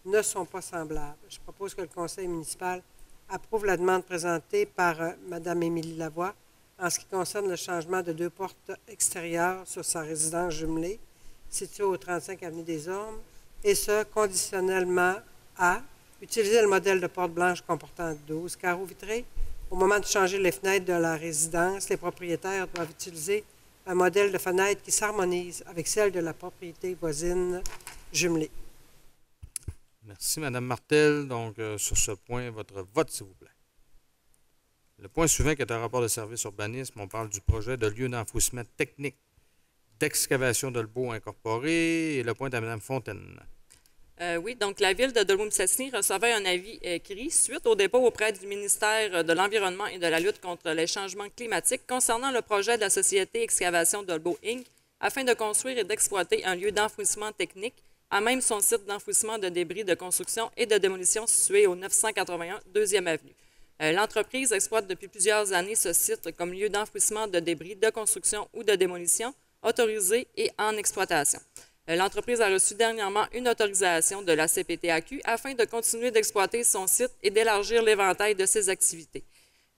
ne sont pas semblables. Je propose que le conseil municipal approuve la demande présentée par Mme Émilie Lavoie en ce qui concerne le changement de 2 portes extérieures sur sa résidence jumelée située au 35 Avenue des Ormes, et ce, conditionnellement à utiliser le modèle de porte blanche comportant 12 carreaux vitrés. Au moment de changer les fenêtres de la résidence, les propriétaires doivent utiliser un modèle de fenêtre qui s'harmonise avec celle de la propriété voisine jumelée. Merci, Mme Martel. Donc, sur ce point, votre vote, s'il vous plaît. Le point suivant qui est un rapport de service urbanisme, on parle du projet de lieu d'enfouissement technique d'excavation de l'eau incorporé. Et le point est à Mme Fontaine. Oui, donc la Ville de Dolbeau-Mistassini recevait un avis écrit suite au dépôt auprès du ministère de l'Environnement et de la lutte contre les changements climatiques concernant le projet de la société Excavation Dolbeau Inc. afin de construire et d'exploiter un lieu d'enfouissement technique à même son site d'enfouissement de débris de construction et de démolition situé au 981 2e Avenue. L'entreprise exploite depuis plusieurs années ce site comme lieu d'enfouissement de débris de construction ou de démolition autorisé et en exploitation. L'entreprise a reçu dernièrement une autorisation de la CPTAQ afin de continuer d'exploiter son site et d'élargir l'éventail de ses activités.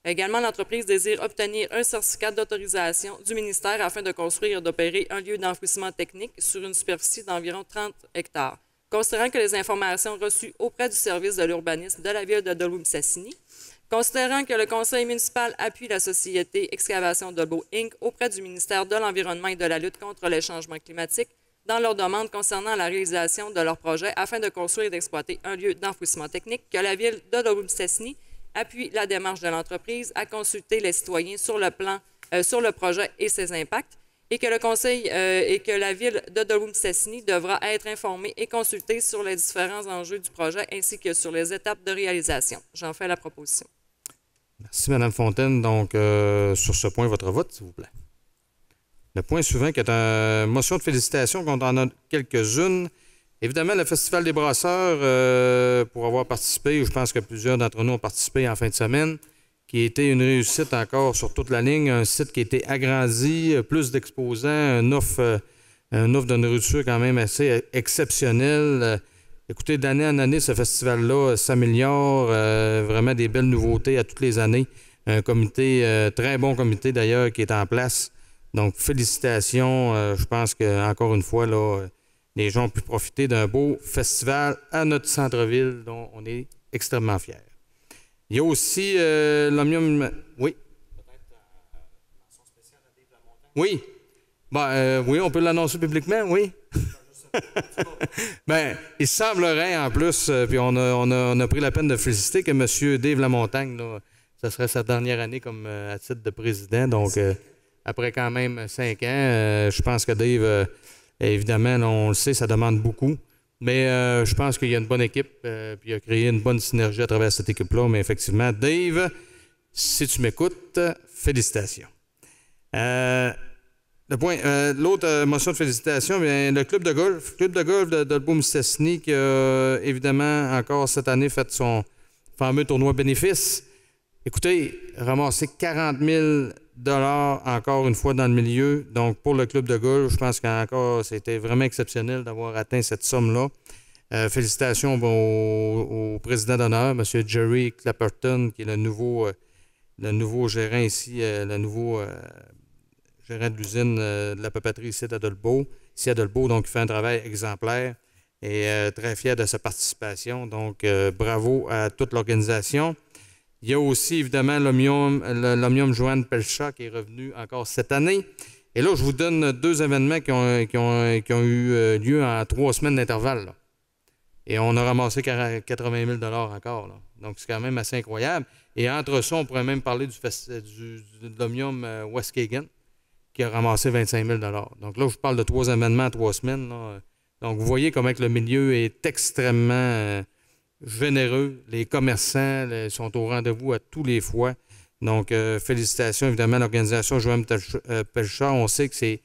Également, l'entreprise désire obtenir un certificat d'autorisation du ministère afin de construire et d'opérer un lieu d'enfouissement technique sur une superficie d'environ 30 hectares. Considérant que les informations reçues auprès du service de l'urbanisme de la Ville de Dolbeau-Mistassini, considérant que le conseil municipal appuie la société Excavation Dolbeau Inc. auprès du ministère de l'Environnement et de la lutte contre les changements climatiques, dans leur demande concernant la réalisation de leur projet afin de construire et d'exploiter un lieu d'enfouissement technique, que la Ville de Dolbeau-Mistassini appuie la démarche de l'entreprise à consulter les citoyens sur le projet et ses impacts, et que le Conseil et que la Ville de Dolbeau-Mistassini devra être informée et consultée sur les différents enjeux du projet ainsi que sur les étapes de réalisation. J'en fais la proposition. Merci, Mme Fontaine. Donc, sur ce point, votre vote, s'il vous plaît. Le point suivant qui est une motion de félicitations, qu'on en a quelques-unes. Évidemment, le Festival des brasseurs, pour avoir participé, je pense que plusieurs d'entre nous ont participé en fin de semaine, qui a été une réussite encore sur toute la ligne, un site qui a été agrandi, plus d'exposants, une offre de nourriture quand même assez exceptionnelle. Écoutez, d'année en année, ce festival-là s'améliore, vraiment des belles nouveautés à toutes les années. Un comité, très bon comité d'ailleurs, qui est en place. Donc, félicitations. Je pense qu'encore une fois, là, les gens ont pu profiter d'un beau festival à notre centre-ville dont on est extrêmement fiers. Il y a aussi l'Omnium... Oui? Peut-être mention spéciale à Dave Lamontagne? Oui. Oui, on peut l'annoncer publiquement, oui. Bien, il semblerait en plus, puis on a pris la peine de féliciter que M. Dave Lamontagne, là, ça serait sa dernière année comme à titre de président. Donc, après quand même 5 ans, je pense que Dave, évidemment, là, on le sait, ça demande beaucoup. Mais je pense qu'il y a une bonne équipe, puis il a créé une bonne synergie à travers cette équipe-là. Mais effectivement, Dave, si tu m'écoutes, félicitations. L'autre motion de félicitations, bien, le club de golf. Club de golf de Dolbeau-Mistassini qui a évidemment encore cette année fait son fameux tournoi bénéfice. Écoutez, ramassé 40 000 encore une fois dans le milieu. Donc, pour le club de golf, je pense qu'encore, c'était vraiment exceptionnel d'avoir atteint cette somme-là. Félicitations au président d'honneur, M. Jerry Clapperton, qui est le nouveau gérant ici, le nouveau gérant de l'usine de la papeterie ici à Dolbeau. Donc, il fait un travail exemplaire et très fier de sa participation. Donc, bravo à toute l'organisation. Il y a aussi, évidemment, l'Omnium Joanne Pelchat qui est revenu encore cette année. Et là, je vous donne 2 événements qui ont eu lieu en 3 semaines d'intervalle, là. Et on a ramassé 80 000 encore, là. Donc, c'est quand même assez incroyable. Et entre ça, on pourrait même parler de l'Omnium Westkagan, qui a ramassé 25 000 Donc là, je parle de 3 événements en 3 semaines, là. Donc, vous voyez comment que le milieu est extrêmement généreux. Les commerçants sont au rendez-vous à tous les fois. Donc, félicitations évidemment à l'organisation Joanne Pelchat. On sait que c'est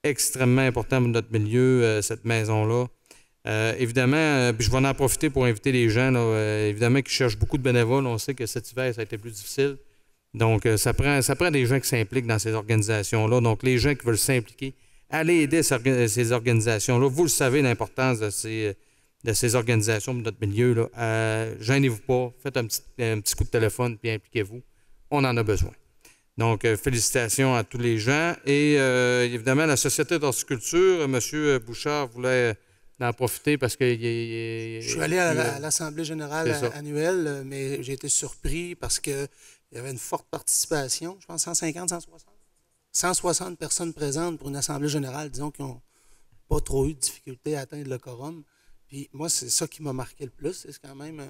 extrêmement important pour notre milieu, cette maison-là. Évidemment, puis je vais en profiter pour inviter les gens, là, évidemment, qui cherchent beaucoup de bénévoles. On sait que cet hiver, ça a été plus difficile. Donc, ça prend des gens qui s'impliquent dans ces organisations-là. Donc, les gens qui veulent s'impliquer, allez aider ces organisations-là. Vous le savez, l'importance de ces organisations de notre milieu, là. Gênez-vous pas, faites un petit coup de téléphone puis impliquez-vous. On en a besoin. Donc, félicitations à tous les gens. Et évidemment, la Société d'horticulture, M. Bouchard voulait en profiter parce que... Je suis allé à l'Assemblée générale annuelle, mais j'ai été surpris parce qu'il y avait une forte participation. Je pense 150, 160. 160 personnes présentes pour une Assemblée générale, disons, qui n'ont pas trop eu de difficulté à atteindre le quorum. Puis moi, c'est ça qui m'a marqué le plus. C'est quand même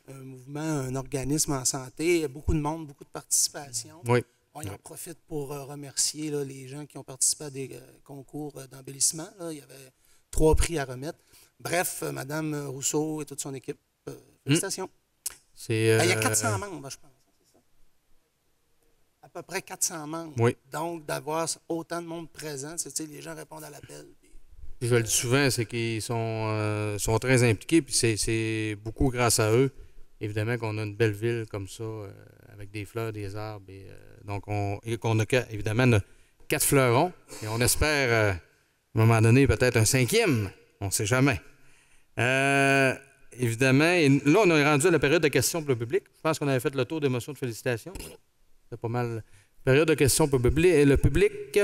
un mouvement, un organisme en santé. Il y a beaucoup de monde, beaucoup de participation. Oui. On en profite pour remercier là, les gens qui ont participé à des concours d'embellissement. Il y avait 3 prix à remettre. Bref, Mme Rousseau et toute son équipe, félicitations. Il y a 400 membres, je pense. C'est ça? À peu près 400 membres. Oui. Donc, d'avoir autant de monde présent, les gens répondent à l'appel. Je le dis souvent, c'est qu'ils sont très impliqués, puis c'est beaucoup grâce à eux, évidemment, qu'on a une belle ville comme ça, avec des fleurs, des arbres. Donc, qu'on a évidemment 4 fleurons, et on espère, à un moment donné, peut-être un 5e. On ne sait jamais. Évidemment, et là, on est rendu à la période de questions pour le public. Je pense qu'on avait fait le tour des motions de félicitations. C'est pas mal. Période de questions pour le public.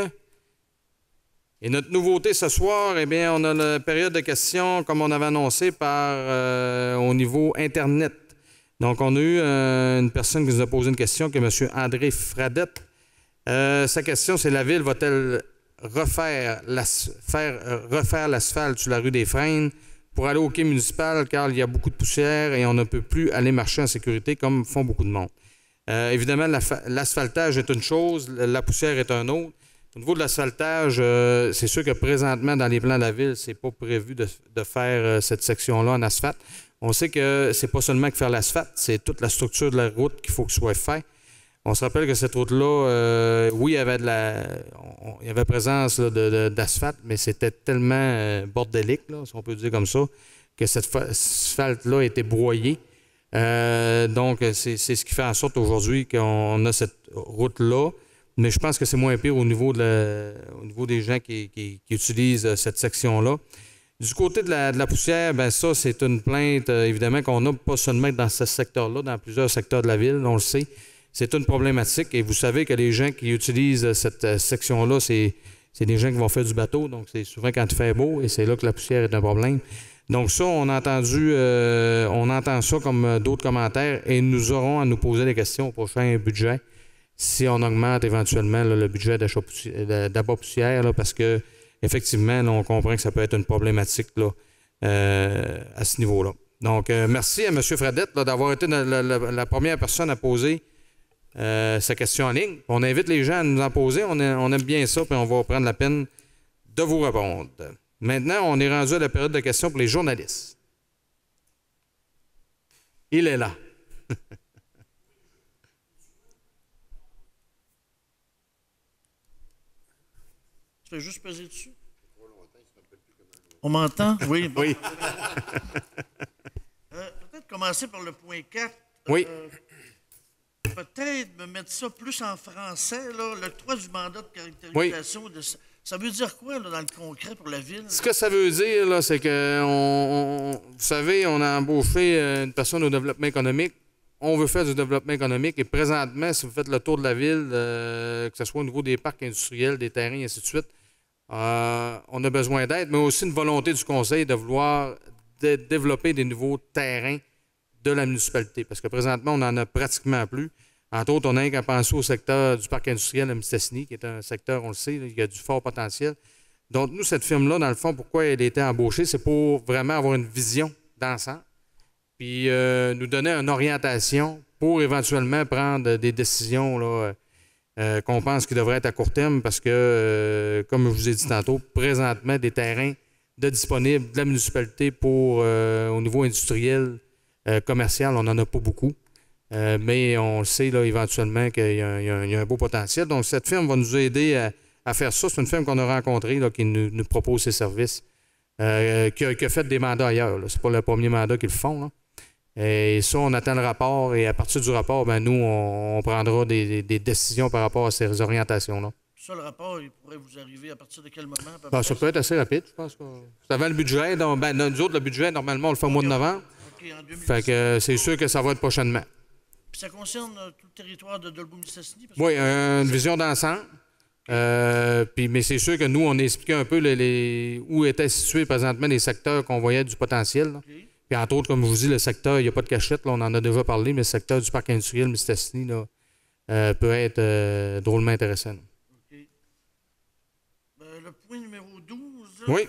Et notre nouveauté ce soir, eh bien, on a la période de questions, comme on avait annoncé, au niveau Internet. Donc, on a eu une personne qui nous a posé une question, qui est M. André Fradette. Sa question, c'est: la Ville va-t-elle refaire l'asphalte sur la rue des Frênes pour aller au quai municipal, car il y a beaucoup de poussière et on ne peut plus aller marcher en sécurité comme font beaucoup de monde. Évidemment, l'asphaltage est une chose, la poussière est un autre. Au niveau de l'asphaltage, c'est sûr que présentement, dans les plans de la Ville, c'est pas prévu de faire cette section-là en asphalte. On sait que c'est pas seulement que faire l'asphalte, c'est toute la structure de la route qu'il faut que soit fait. On se rappelle que cette route-là, oui, il y avait présence d'asphalte, mais c'était tellement bordélique, là, si on peut dire comme ça, que cette asphalte-là était broyée. Donc, c'est ce qui fait en sorte aujourd'hui qu'on a cette route-là. Mais je pense que c'est moins pire au niveau des gens qui utilisent cette section-là. Du côté de la poussière, bien ça, c'est une plainte, évidemment, qu'on a pas seulement dans ce secteur-là, dans plusieurs secteurs de la ville, on le sait. C'est une problématique. Et vous savez que les gens qui utilisent cette section-là, c'est des gens qui vont faire du bateau. Donc, c'est souvent quand il fait beau et c'est là que la poussière est un problème. Donc, ça, on entend ça comme d'autres commentaires et nous aurons à nous poser des questions au prochain budget si on augmente éventuellement là, le budget d'abat poussière, là, parce que effectivement, là, on comprend que ça peut être une problématique là, à ce niveau-là. Donc, merci à M. Fradette là, d'avoir été la première personne à poser sa question en ligne. On invite les gens à nous en poser. On aime bien ça, puis on va prendre la peine de vous répondre. Maintenant, on est rendu à la période de questions pour les journalistes. Il est là. fais juste peser dessus. On m'entend? Oui. Bon. Oui. Peut-être commencer par le point 4. Oui. Peut-être me mettre ça plus en français, là, le 3 du mandat de caractérisation. Oui. Ça veut dire quoi, là, dans le concret pour la ville? Ce que ça veut dire, là, c'est que, vous savez, on a embauché une personne au développement économique. On veut faire du développement économique. Et présentement, si vous faites le tour de la ville, que ce soit au niveau des parcs industriels, des terrains, et ainsi de suite, on a besoin d'aide, mais aussi une volonté du conseil de vouloir développer des nouveaux terrains de la municipalité. Parce que présentement, on n'en a pratiquement plus. Entre autres, on n'a qu'à penser au secteur du parc industriel de Mistassini, qui est un secteur, on le sait, là, il y a du fort potentiel. Donc, nous, cette firme-là, dans le fond, pourquoi elle a été embauchée, c'est pour vraiment avoir une vision d'ensemble, puis nous donner une orientation pour éventuellement prendre des décisions là, qu'on pense qui devraient être à court terme, parce que, comme je vous ai dit tantôt, présentement, des terrains disponibles de la municipalité pour, au niveau industriel, commercial, on n'en a pas beaucoup. Mais on le sait là, éventuellement qu'il y a un beau potentiel. Donc, cette firme va nous aider à faire ça. C'est une firme qu'on a rencontrée là, qui nous propose ses services, qui a fait des mandats ailleurs. Ce n'est pas le premier mandat qu'ils font. Là. Et ça, on attend le rapport. Et à partir du rapport, ben, nous, on prendra des décisions par rapport à ces orientations-là. Ça, le rapport, il pourrait vous arriver à partir de quel moment? Ben, ça peut être assez rapide, je pense. C'est avant le budget. Donc, ben, nous autres, le budget, normalement, on le fait au mois de novembre. Okay, en 2017. Fait que c'est sûr que ça va être prochainement. Puis ça concerne tout le territoire de Dolbeau-Mistassini? Oui, une vision d'ensemble. Mais c'est sûr que nous, on a expliqué un peu où étaient situés présentement les secteurs qu'on voyait du potentiel. Okay. Puis entre autres, comme je vous dis, le secteur, il n'y a pas de cachette, là, on en a déjà parlé, mais le secteur du parc industriel Mistassini là, peut être drôlement intéressant. OK. Le point numéro 12. Oui.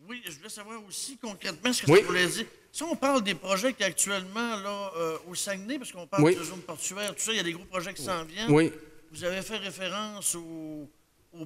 Oui, je voulais savoir aussi concrètement ce que ça voulait dire. Si on parle des projets qui actuellement là, au Saguenay, parce qu'on parle de zone portuaire, tout ça, il y a des gros projets qui s'en viennent. Oui. Vous avez fait référence au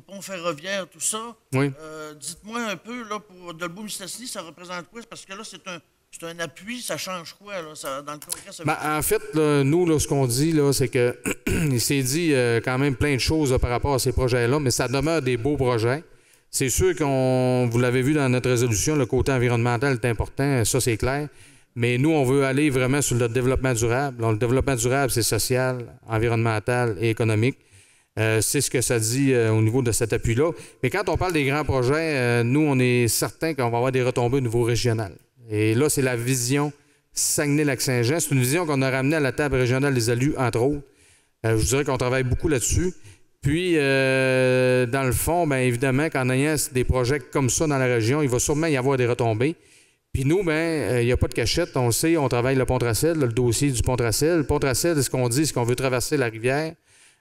pont ferroviaire, tout ça. Oui. Dites-moi un peu, là, pour Dolbeau-Mistassini, ça représente quoi? Parce que là, c'est un appui, ça change quoi, là? Dans le concret, ça en fait, là, nous, là, ce qu'on dit, là, c'est que il s'est dit quand même plein de choses là, par rapport à ces projets-là, mais ça demeure des beaux projets. C'est sûr vous l'avez vu dans notre résolution, le côté environnemental est important, ça c'est clair. Mais nous, on veut aller vraiment sur le développement durable. Donc, le développement durable, c'est social, environnemental et économique. C'est ce que ça dit au niveau de cet appui-là. Mais quand on parle des grands projets, nous, on est certain qu'on va avoir des retombées au niveau régional. Et là, c'est la vision Saguenay-Lac-Saint-Jean. C'est une vision qu'on a ramenée à la table régionale des élus, entre autres. Je vous dirais qu'on travaille beaucoup là-dessus. Puis, dans le fond, bien évidemment, qu'en ayant des projets comme ça dans la région, il va sûrement y avoir des retombées. Puis nous, bien, il n'y a pas de cachette. On le sait, on travaille le Pont-Tracel, le dossier du Pont-Tracel. Le Pont-Tracel, ce qu'on dit, c'est qu'on veut traverser la rivière,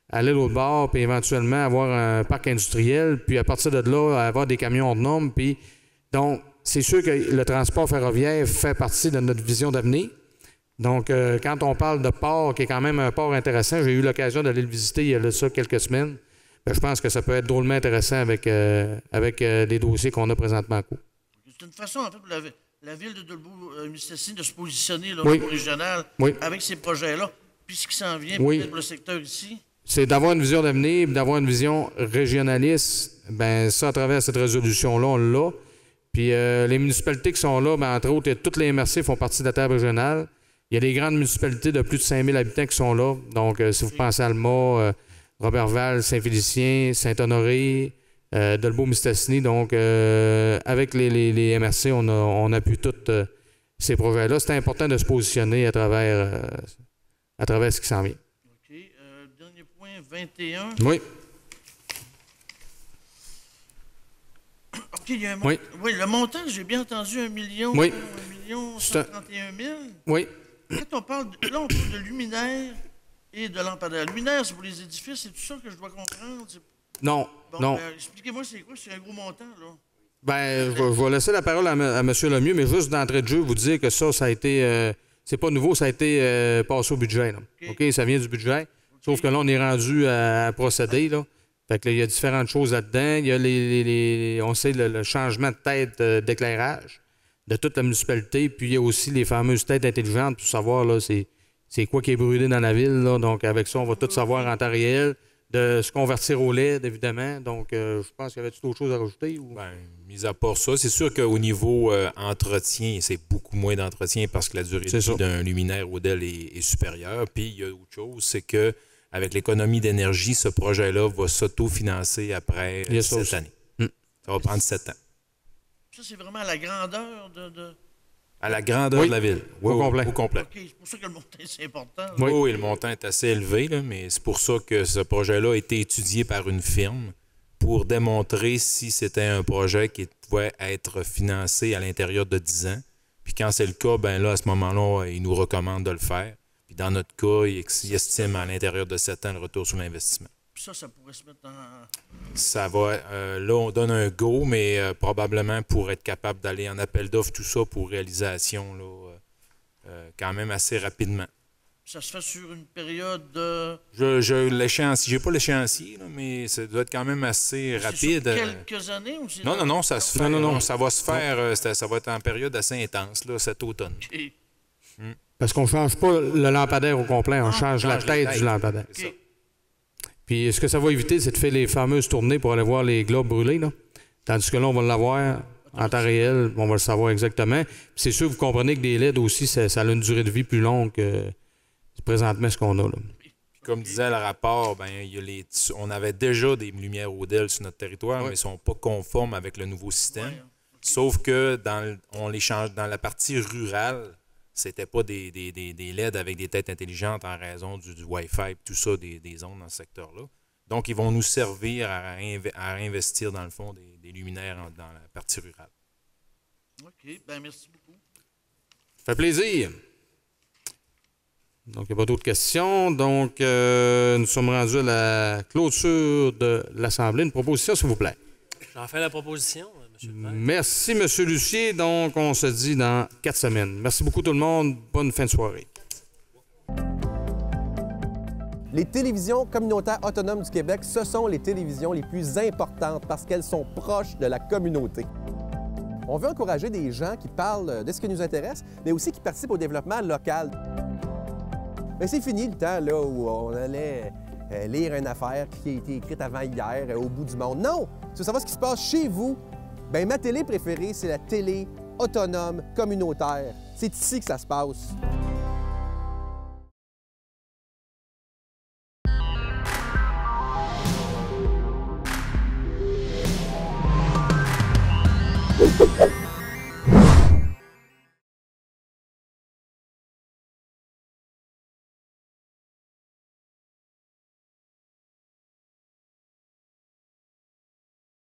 aller de l'autre bord, puis éventuellement avoir un parc industriel, puis à partir de là, avoir des camions hors normes. Puis, donc, c'est sûr que le transport ferroviaire fait partie de notre vision d'avenir. Donc, quand on parle de port, qui est quand même un port intéressant, j'ai eu l'occasion d'aller le visiter il y a ça quelques semaines, bien, je pense que ça peut être drôlement intéressant avec les dossiers qu'on a présentement en cours. C'est une façon, en fait, pour la ville de Dolbeau-Mistassini de se positionner là, au niveau régional avec ces projets-là, puis ce qui s'en vient peut-être pour le secteur ici. C'est d'avoir une vision d'avenir, d'avoir une vision régionaliste. Bien, ça, à travers cette résolution-là, on l'a. Puis les municipalités qui sont là, bien, entre autres, toutes les MRC font partie de la table régionale. Il y a des grandes municipalités de plus de 5000 habitants qui sont là. Donc, si vous pensez à Alma, Robertval, Saint-Félicien, Saint-Honoré, Dolbeau-Mistassini. Donc, avec les MRC, on appuie tous ces projets-là. C'est important de se positionner à travers ce qui s'en vient. OK. Dernier point, 21. Oui. OK, il y a un montant. Oui, le montant, j'ai bien entendu, 1 million, 131 000. Oui. Quand on parle de luminaires et de lampadaires. Luminaires, c'est pour les édifices, c'est tout ça que je dois comprendre? Non, bon, non. Expliquez-moi, c'est quoi? C'est un gros montant, là. Bien, je vais laisser la parole à M. Lemieux, mais juste d'entrée de jeu, vous dire que ça a été... c'est pas nouveau, ça a été passé au budget, là. OK, ça vient du budget. Sauf que là, on est rendu à procéder, là. Fait que là, il y a différentes choses là-dedans. Il y a on sait le changement de tête d'éclairage de toute la municipalité. Puis il y a aussi les fameuses têtes intelligentes pour savoir là, c'est quoi qui est brûlé dans la ville. Là. Donc avec ça, on va tout savoir en temps réel. de se convertir au LED, évidemment. Donc, je pense qu'il y avait d'autres choses à rajouter? Ou... Bien, mis à part ça, c'est sûr qu'au niveau entretien, c'est beaucoup moins d'entretien parce que la durée de vie d'un luminaire ODEL est supérieure. Puis, il y a autre chose, c'est que avec l'économie d'énergie, ce projet-là va s'autofinancer après 7 années. Ça va prendre 7 ans. Ça, c'est vraiment à la grandeur À la grandeur de la ville. Oui, au complet. OK, c'est pour ça que le montant, c'est important. Oui, le montant est assez élevé, là, mais c'est pour ça que ce projet-là a été étudié par une firme pour démontrer si c'était un projet qui pouvait être financé à l'intérieur de 10 ans. Puis quand c'est le cas, ben là, à ce moment-là, ils nous recommandent de le faire. Puis dans notre cas, ils estiment à l'intérieur de 7 ans le retour sur l'investissement. Puis ça pourrait se mettre en... Ça va... là, on donne un go, mais probablement pour être capable d'aller en appel d'offres, tout ça, pour réalisation, là, quand même assez rapidement. Ça se fait sur une période de... J'ai pas l'échéancier, là, mais ça doit être quand même assez rapide. Sur quelques années ou c'est... Non, ça se fait. Non, ça va se faire... Ça va être en période assez intense, là, cet automne. Okay. Parce qu'on ne change pas le lampadaire au complet, on change la tête du lampadaire. Okay. Puis ce que ça va éviter, c'est de faire les fameuses tournées pour aller voir les globes brûlés, là. Tandis que là, on va l'avoir en temps réel, on va le savoir exactement. Puis c'est sûr, vous comprenez que des LED aussi, ça a une durée de vie plus longue que présentement ce qu'on a, là. Comme disait le rapport, ben, on avait déjà des lumières ODEL sur notre territoire, mais ils ne sont pas conformes avec le nouveau système. Sauf que on les change dans la partie rurale. C'était pas des LED avec des têtes intelligentes en raison du Wi-Fi, tout ça, des ondes dans ce secteur-là. Donc, ils vont nous servir à investir, dans le fond, des luminaires dans la partie rurale. OK. Bien, merci beaucoup. Ça fait plaisir. Donc, il n'y a pas d'autres questions. Donc, nous sommes rendus à la clôture de l'Assemblée. Une proposition, s'il vous plaît. J'en fais la proposition. Merci, M. Lucier. Donc, on se dit dans 4 semaines. Merci beaucoup tout le monde. Bonne fin de soirée. Les télévisions communautaires autonomes du Québec, ce sont les télévisions les plus importantes parce qu'elles sont proches de la communauté. On veut encourager des gens qui parlent de ce qui nous intéresse, mais aussi qui participent au développement local. Mais c'est fini le temps là, où on allait lire une affaire qui a été écrite avant hier au bout du monde. Non! Tu veux savoir ce qui se passe chez vous? Bien, ma télé préférée, c'est la télé autonome communautaire. C'est ici que ça se passe.